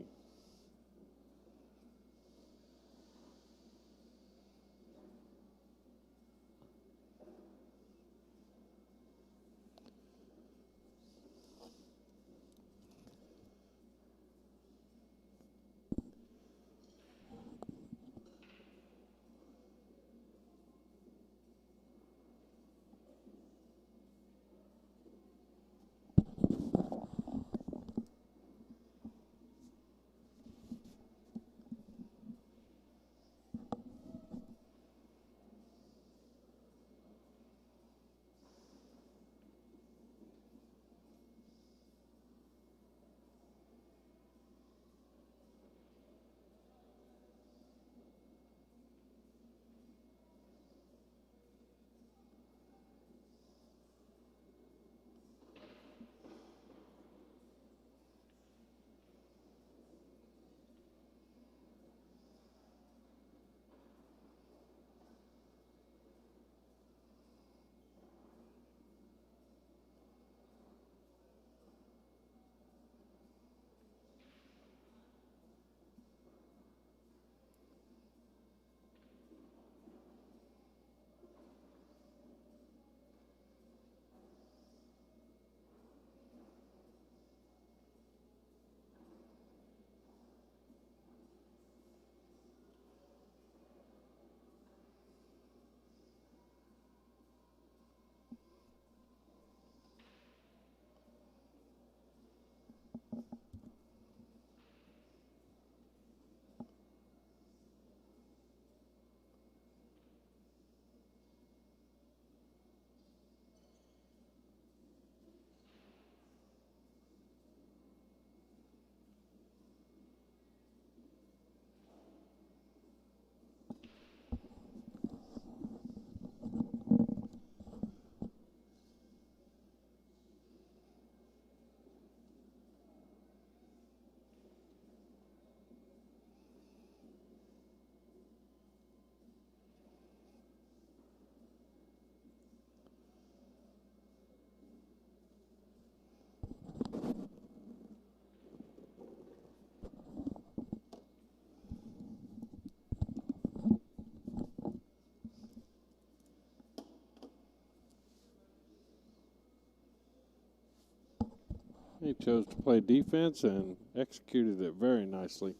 He chose to play defense and executed it very nicely,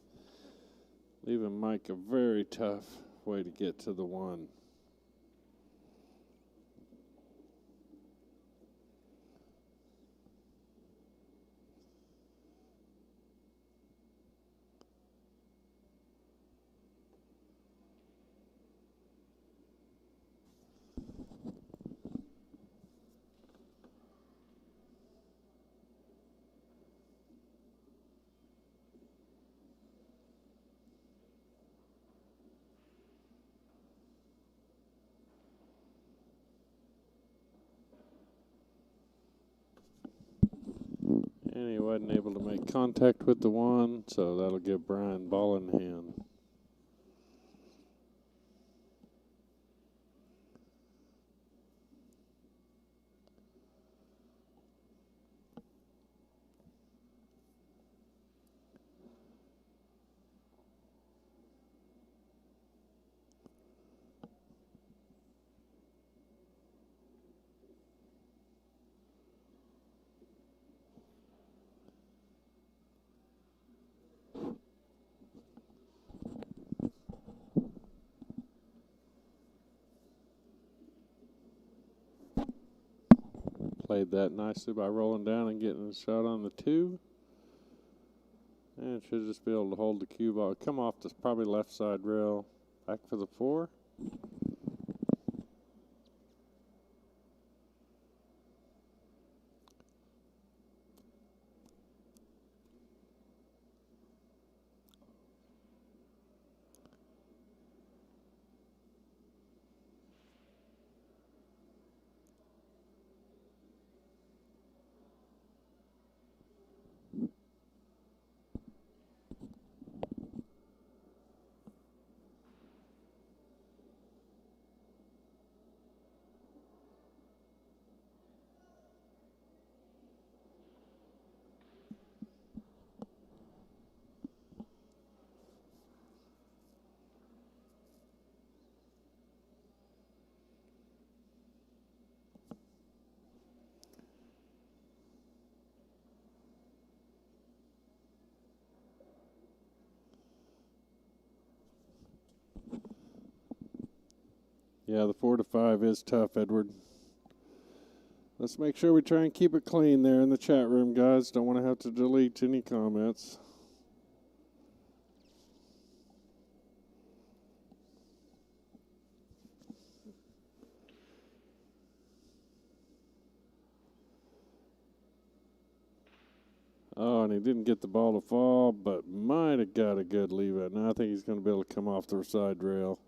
leaving Mike a very tough way to get to the one. And he wasn't able to make contact with the one, so that'll give Brian ball in hand. Played that nicely by rolling down and getting a shot on the 2. And should just be able to hold the cue ball. Come off this probably left side rail. Back for the 4. Yeah, the 4 to 5 is tough, Edward. Let's make sure we try and keep it clean there in the chat room, guys. Don't want to have to delete any comments. Oh, and he didn't get the ball to fall, but might have got a good leave it. Now I think he's going to be able to come off the side rail.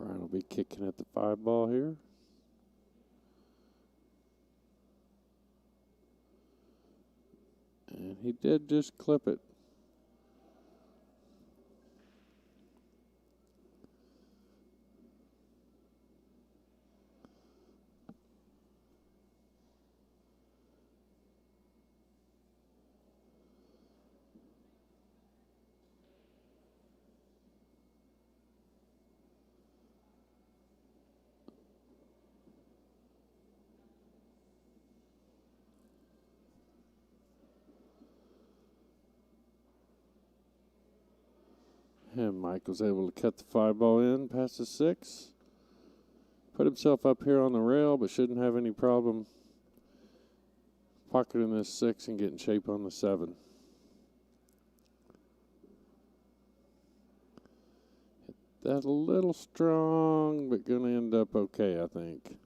Brian will be kicking at the 5 ball here. And he did just clip it. And Mike was able to cut the 5-ball in past the 6. Put himself up here on the rail, but shouldn't have any problem pocketing this 6 and getting shape on the 7. Hit that a little strong, but going to end up okay, I think.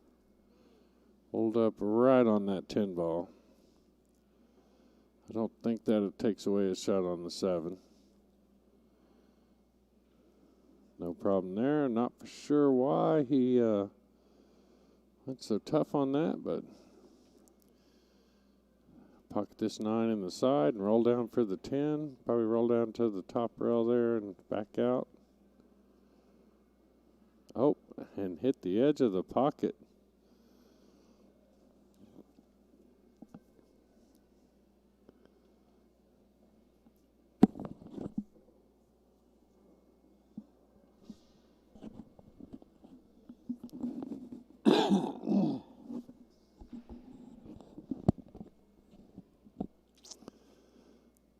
Hold up right on that 10 ball. I don't think that it takes away his shot on the 7. No problem there. Not for sure why he went so tough on that, but pocket this 9 in the side and roll down for the 10. Probably roll down to the top rail there and back out. Oh, and hit the edge of the pocket.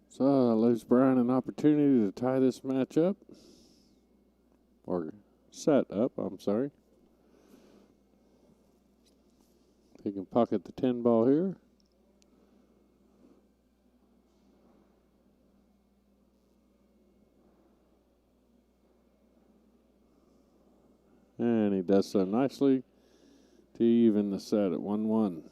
So that leaves Brian an opportunity to tie this match up. Or set up, I'm sorry. He can pocket the 10 ball here. And he does so nicely to even the set at 1-1.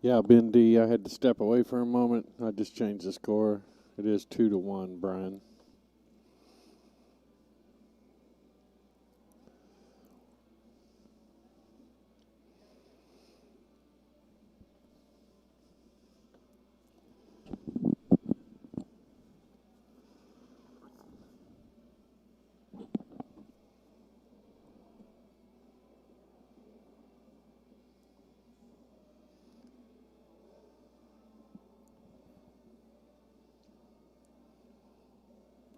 Yeah, Ben D, I had to step away for a moment. I just changed the score. It is 2-1, Brian.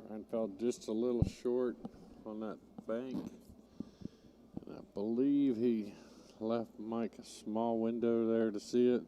Brian fell just a little short on that bank. And I believe he left Mike a small window there to see it.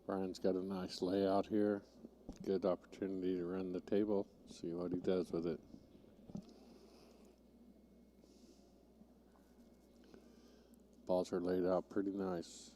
Brian's got a nice layout here. Good opportunity to run the table. See what he does with it. Balls are laid out pretty nice.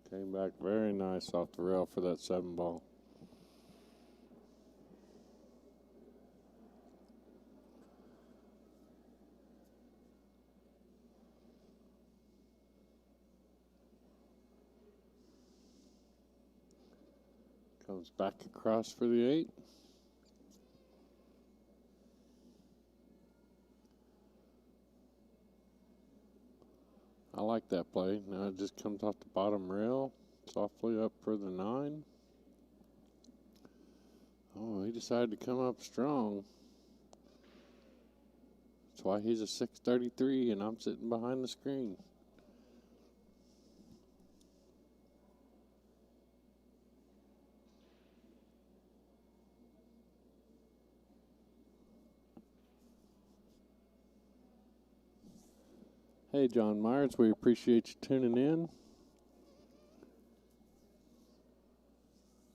Came back very nice off the rail for that 7 ball. Comes back across for the 8. I like that play. Now it just comes off the bottom rail, softly up for the 9. Oh, he decided to come up strong. That's why he's a 633 and I'm sitting behind the screen. Hey, John Myers, we appreciate you tuning in.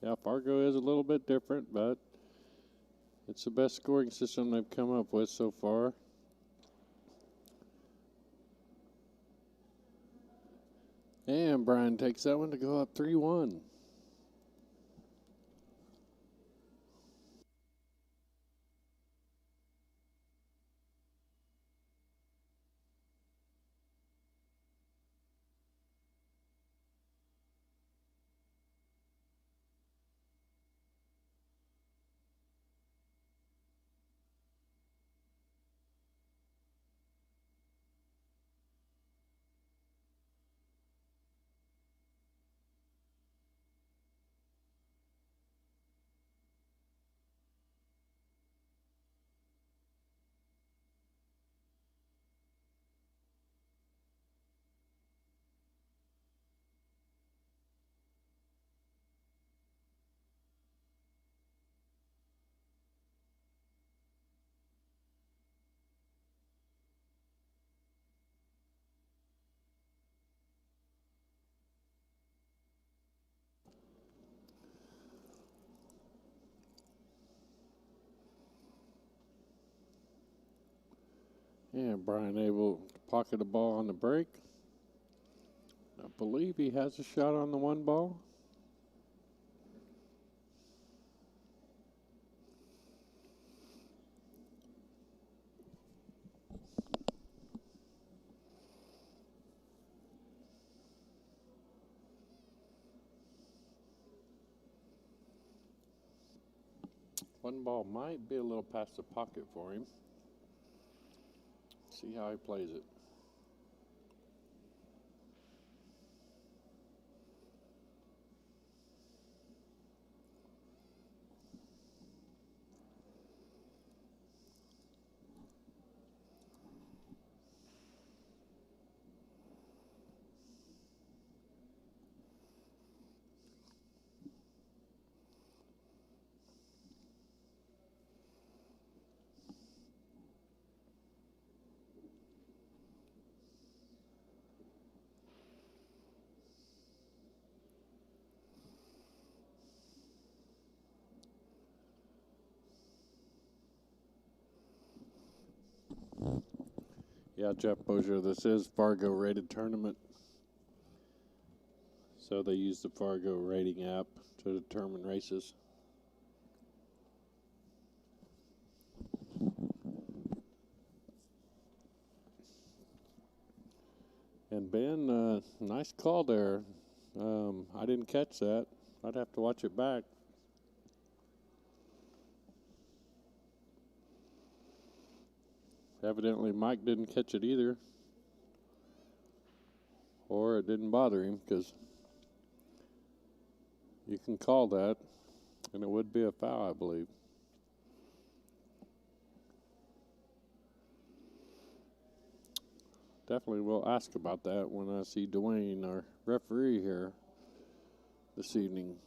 Yeah, Fargo is a little bit different, but it's the best scoring system they've come up with so far. And Brian takes that one to go up 3-1. And Brian able to pocket a ball on the break. I believe he has a shot on the one ball. One ball might be a little past the pocket for him. See how he plays it. Yeah, Jeff Bozier, this is Fargo rated tournament. So they use the Fargo rating app to determine races. And Ben, nice call there. I didn't catch that. I'd have to watch it back. Evidently, Mike didn't catch it either. Or it didn't bother him, because you can call that, and it would be a foul, I believe. Definitely will ask about that when I see Dwayne, our referee, here this evening.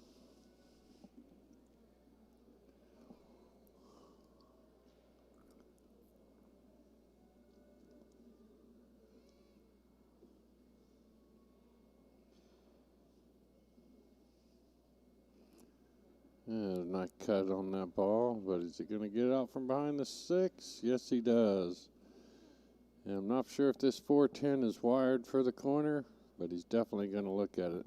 Yeah, nice cut on that ball, but is he going to get out from behind the 6? Yes, he does. And I'm not sure if this 410 is wired for the corner, but he's definitely going to look at it.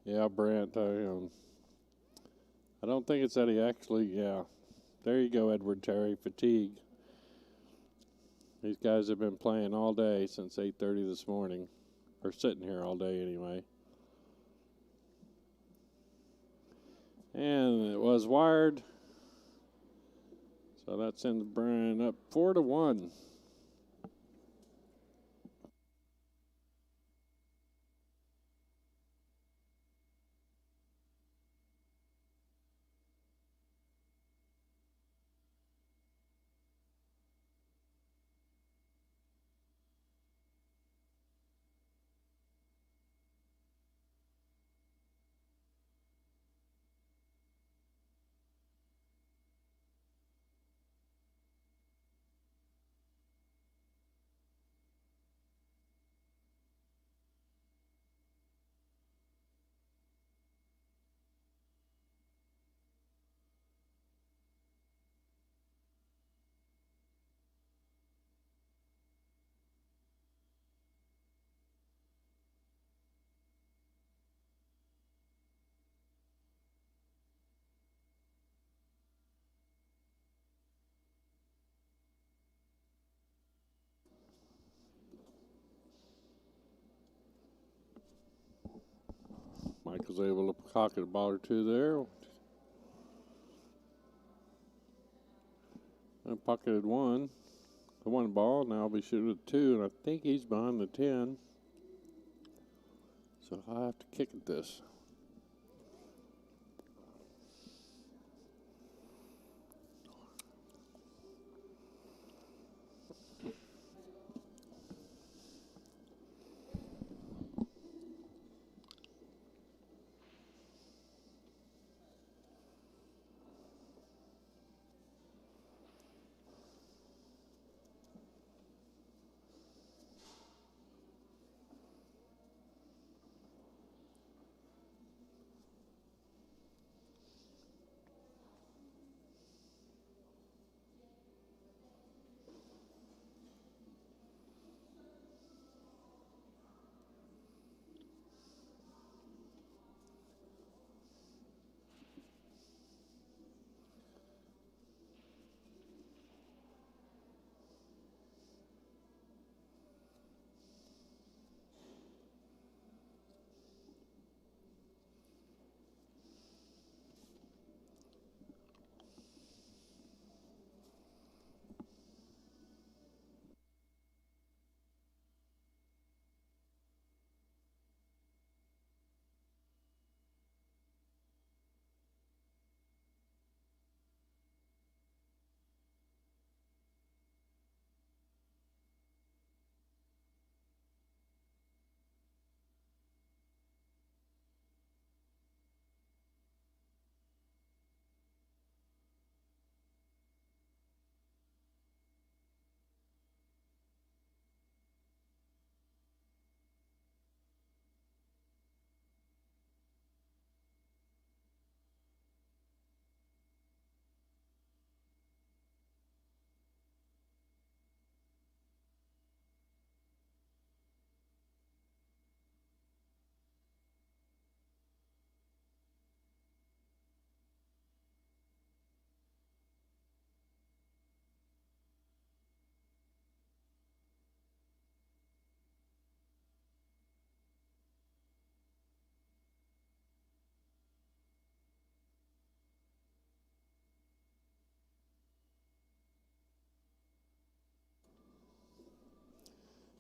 Yeah, Brant, I don't think it's that he actually, yeah. There you go, Edward Terry, fatigue. These guys have been playing all day since 8:30 this morning, or sitting here all day anyway. And it was wired, so that sends Brian up 4-1. Mike was able to pocket a ball or two there. And pocketed one. The one ball. Now I'll be shooting at 2, and I think he's behind the 10. So I have to kick at this.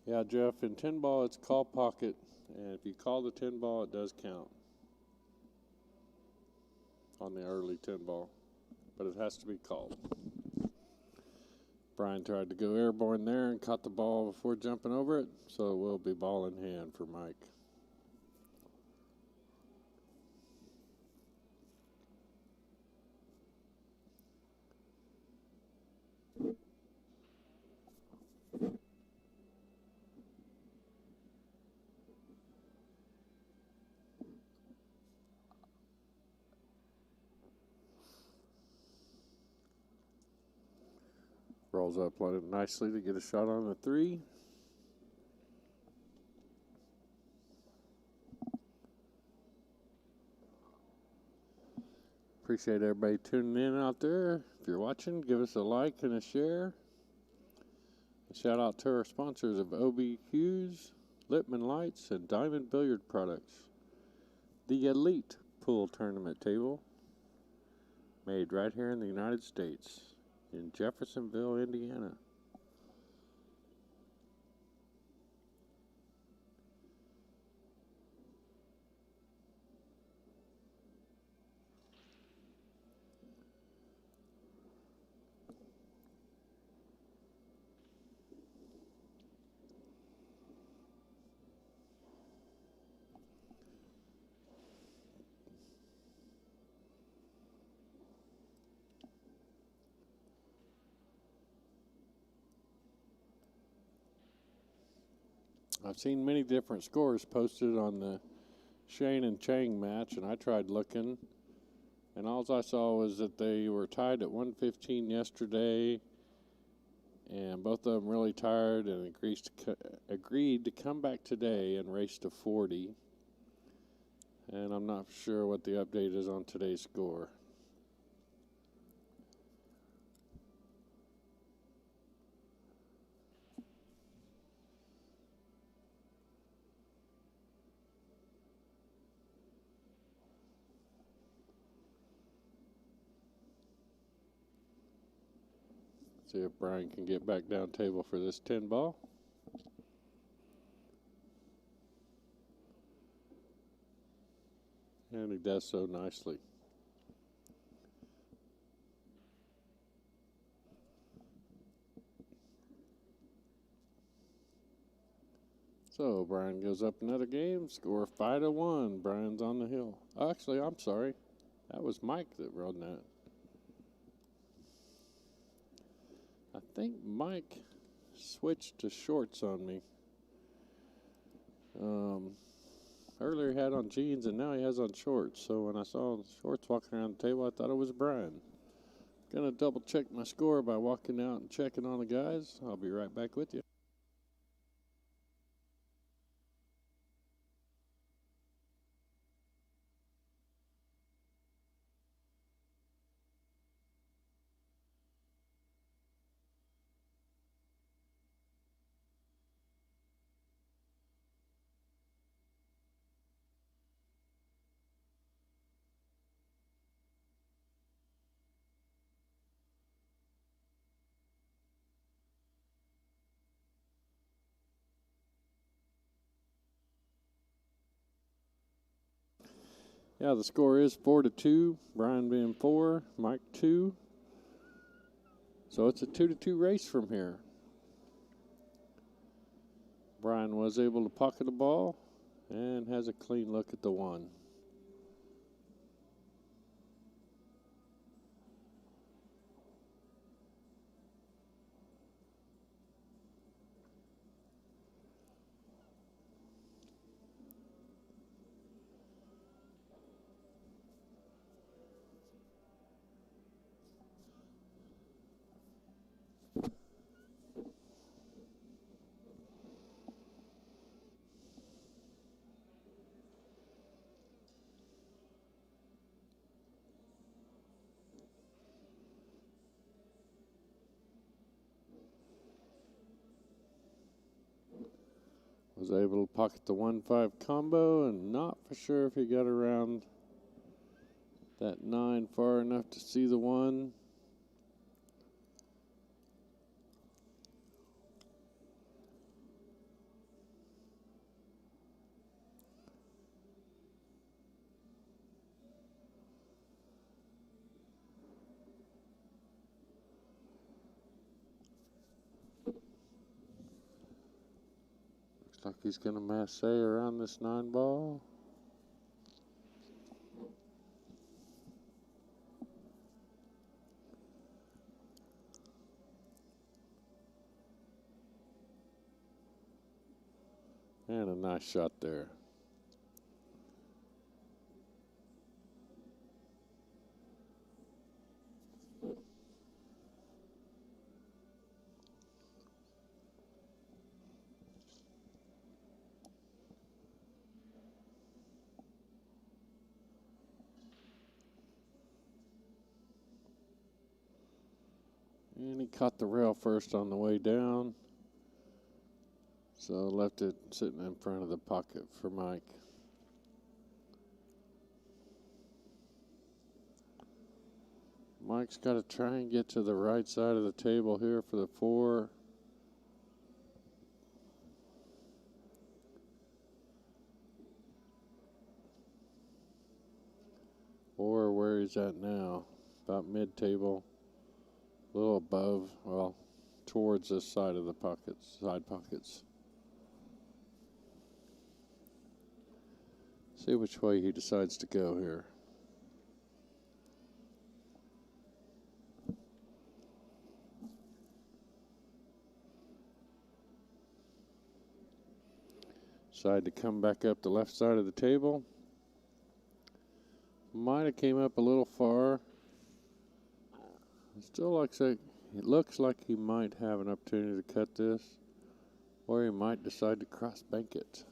Yeah, Jeff, in 10 ball, it's call pocket, and if you call the 10 ball, it does count on the early 10 ball, but it has to be called. Brian tried to go airborne there and caught the ball before jumping over it, so it will be ball in hand for Mike. Rolls up on it nicely to get a shot on the 3. Appreciate everybody tuning in out there. If you're watching, give us a like and a share. A shout out to our sponsors of OBQs, Lippman Lights, and Diamond Billiard Products. The Elite Pool Tournament Table, made right here in the United States, in Jeffersonville, Indiana. I've seen many different scores posted on the Shane and Chang match, and I tried looking, and all I saw was that they were tied at 115 yesterday, and both of them really tired and agreed to come back today and race to 40. And I'm not sure what the update is on today's score. See if Brian can get back down table for this 10 ball. And he does so nicely. So Brian goes up another game, score 5-1. Brian's on the hill. Actually, I'm sorry. That was Mike that run that. I think Mike switched to shorts on me. Earlier he had on jeans and now he has on shorts. So when I saw shorts walking around the table, I thought it was Brian. Gonna double check my score by walking out and checking on the guys. I'll be right back with you. Yeah, the score is 4-2. Brian being 4, Mike 2. So it's a 2-2 race from here. Brian was able to pocket the ball and has a clean look at the 1. Was able to pocket the 1-5 combo, and not for sure if he got around that 9 far enough to see the 1. he's going to masse around this 9 ball. And a nice shot there. And he caught the rail first on the way down. So left it sitting in front of the pocket for Mike. Mike's got to try and get to the right side of the table here for the 4. Or where he's at now, about mid-table, a little above, well, towards this side of the pockets, side pockets. See which way he decides to go here. Decide to come back up the left side of the table. Might have came up a little far. Still looks like he might have an opportunity to cut this, or he might decide to cross bank it.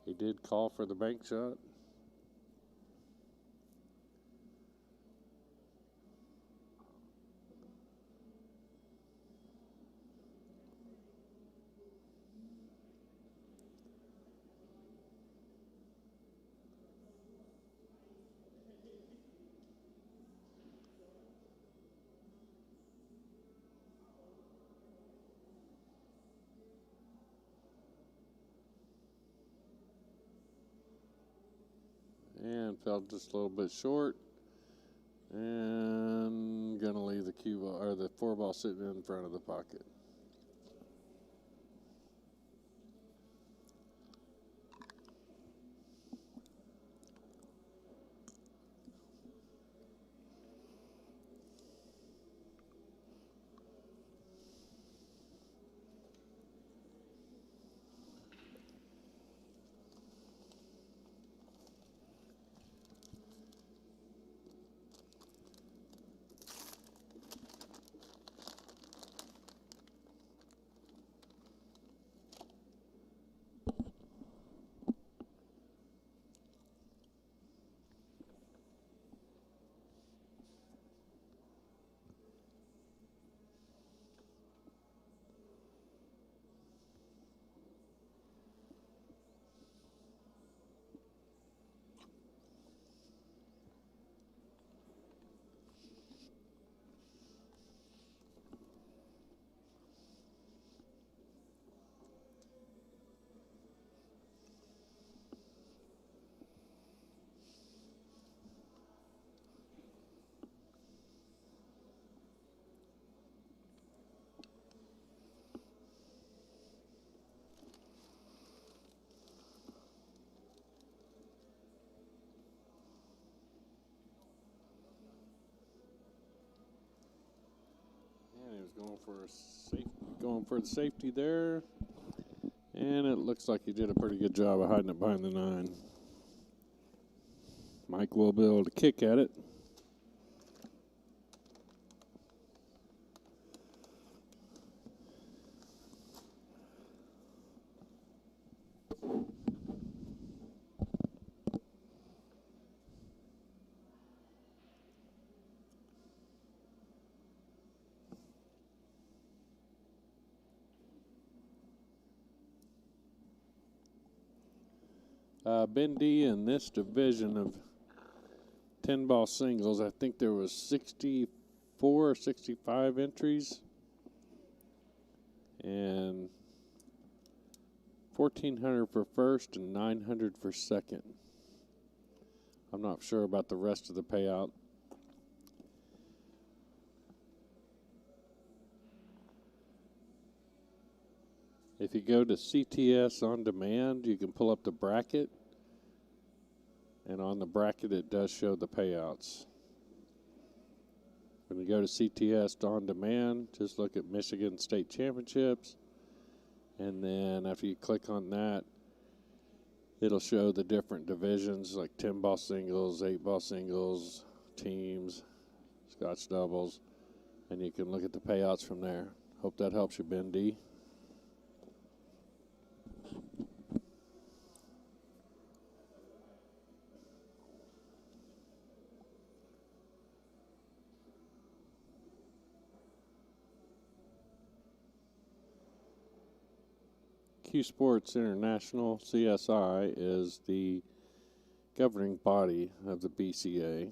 He did call for the bank shot. And fell just a little bit short. And gonna leave the cue ball or the 4 ball sitting in front of the pocket. Going for the safety there. And it looks like he did a pretty good job of hiding it behind the 9. Mike will be able to kick at it. Ben D in this division of 10-ball singles, I think there was 64 or 65 entries. And 1,400 for first and 900 for second. I'm not sure about the rest of the payout. If you go to CTS on demand, you can pull up the bracket. And on the bracket, it does show the payouts. When you go to CTS on demand, just look at Michigan State Championships. And then after you click on that, it'll show the different divisions like 10-ball singles, 8-ball singles, teams, Scotch doubles. And you can look at the payouts from there. Hope that helps you, Ben D. Q Sports International, CSI, is the governing body of the BCA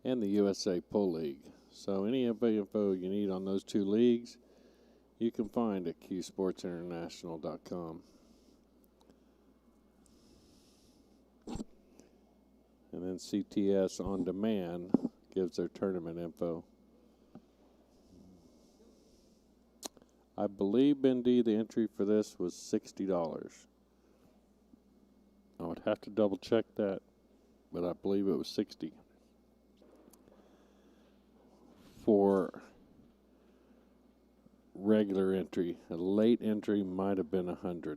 and the USA Pool League. So any info you need on those two leagues, you can find at qsportsinternational.com. And then CTS on demand gives their tournament info. I believe, Ben D, the entry for this was $60. I would have to double check that, but I believe it was $60. For regular entry, a late entry might have been $100.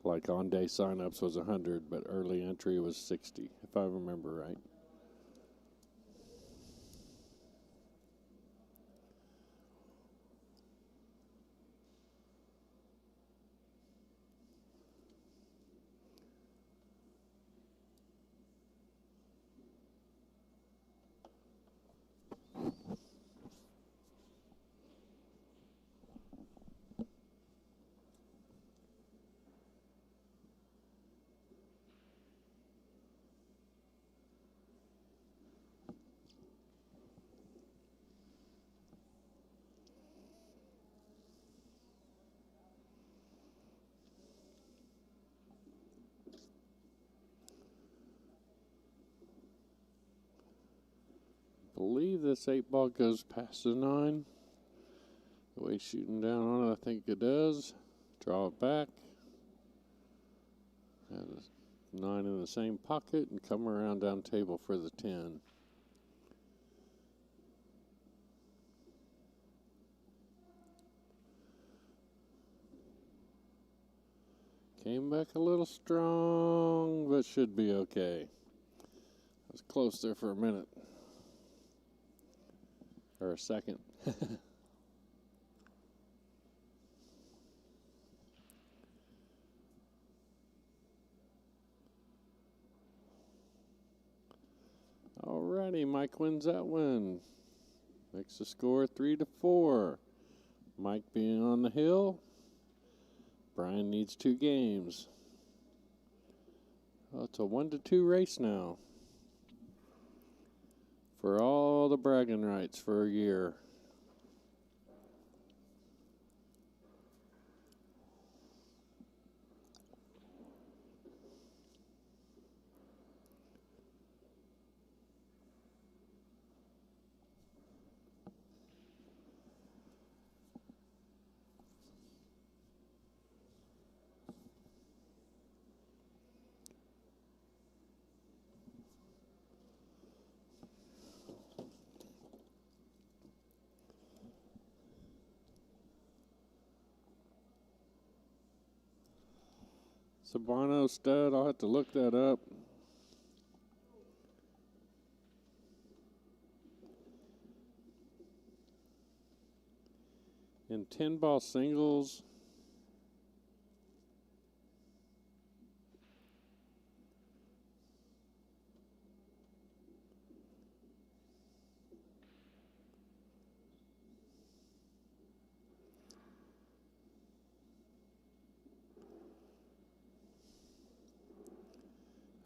Like on-day signups was $100, but early entry was $60, if I remember right. I believe this 8-ball goes past the 9. The way shooting down on it, I think it does. Draw it back. Have a 9 in the same pocket and come around down table for the 10. Came back a little strong, but should be okay. I was close there for a minute. Or a second. Alrighty, Mike wins that one. Makes the score 3-4. Mike being on the hill. Brian needs 2 games. Well, it's a 1-2 race now. For all the bragging rights for a year. Sabano stud, I'll have to look that up. In 10-ball singles,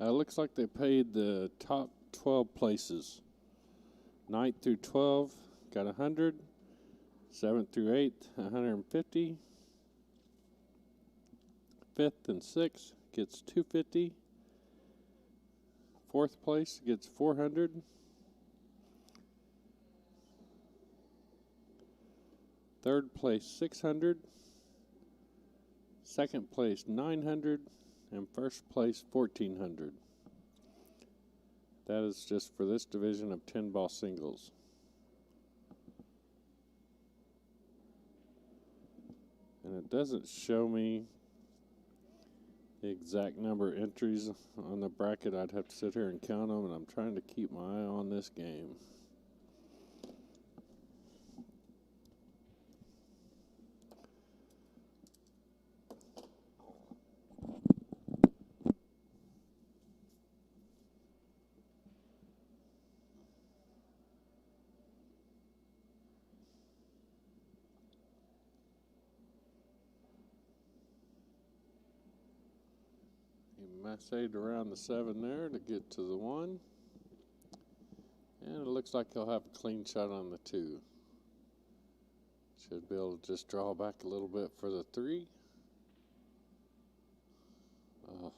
Looks like they paid the top 12 places. 9th through 12 got 100. 7th through 8th, 150. 5th and 6th gets 250. 4th place gets 400. 3rd place 600. 2nd place 900. And 1st place 1400. That is just for this division of 10-ball singles. And it doesn't show me the exact number of entries on the bracket. I'd have to sit here and count them, and I'm trying to keep my eye on this game. Massaged around the 7 there to get to the 1. And it looks like he'll have a clean shot on the 2. Should be able to just draw back a little bit for the 3. Oh.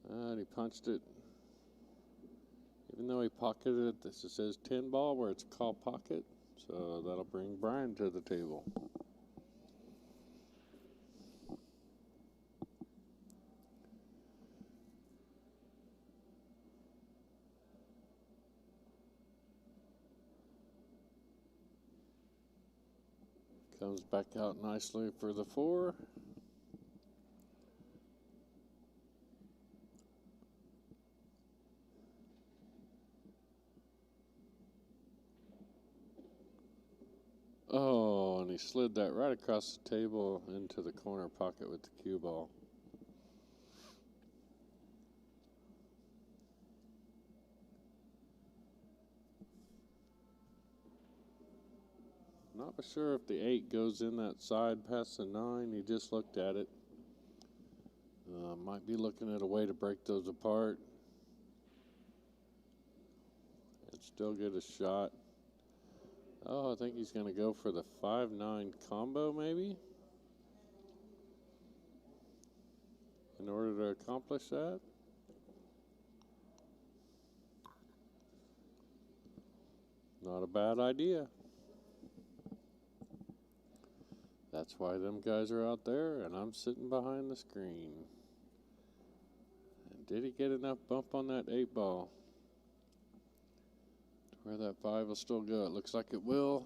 And he punched it. Even though he pocketed it, this says 10 ball where it's call pocket. So that'll bring Brian to the table. Comes back out nicely for the 4. Oh, and he slid that right across the table into the corner pocket with the cue ball. Not for sure if the 8 goes in that side past the 9. He just looked at it. Might be looking at a way to break those apart. And still get a shot. Oh, I think he's going to go for the 5-9 combo maybe. In order to accomplish that. Not a bad idea. That's why them guys are out there and I'm sitting behind the screen. And did he get enough bump on that 8 ball to where that 5 will still go? It looks like it will.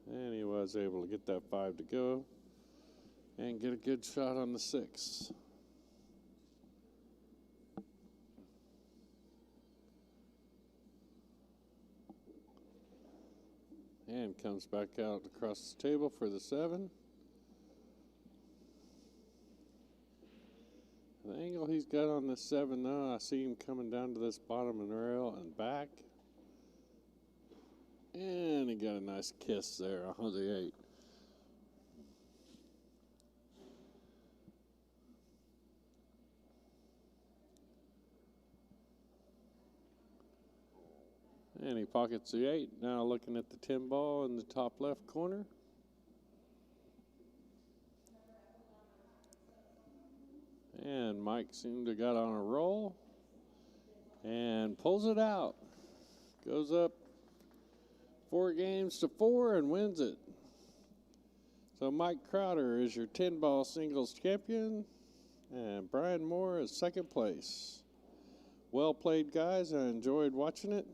And he was able to get that 5 to go and get a good shot on the 6. And comes back out across the table for the 7. The angle he's got on the 7 though, I see him coming down to this bottom and rail and back. And he got a nice kiss there on the 8. And he pockets the 8. Now looking at the 10 ball in the top left corner. And Mike seemed to got on a roll. And pulls it out. Goes up 4 games to 4 and wins it. So Mike Crowder is your 10-ball singles champion, and Brian Moore is second place. Well played, guys. I enjoyed watching it.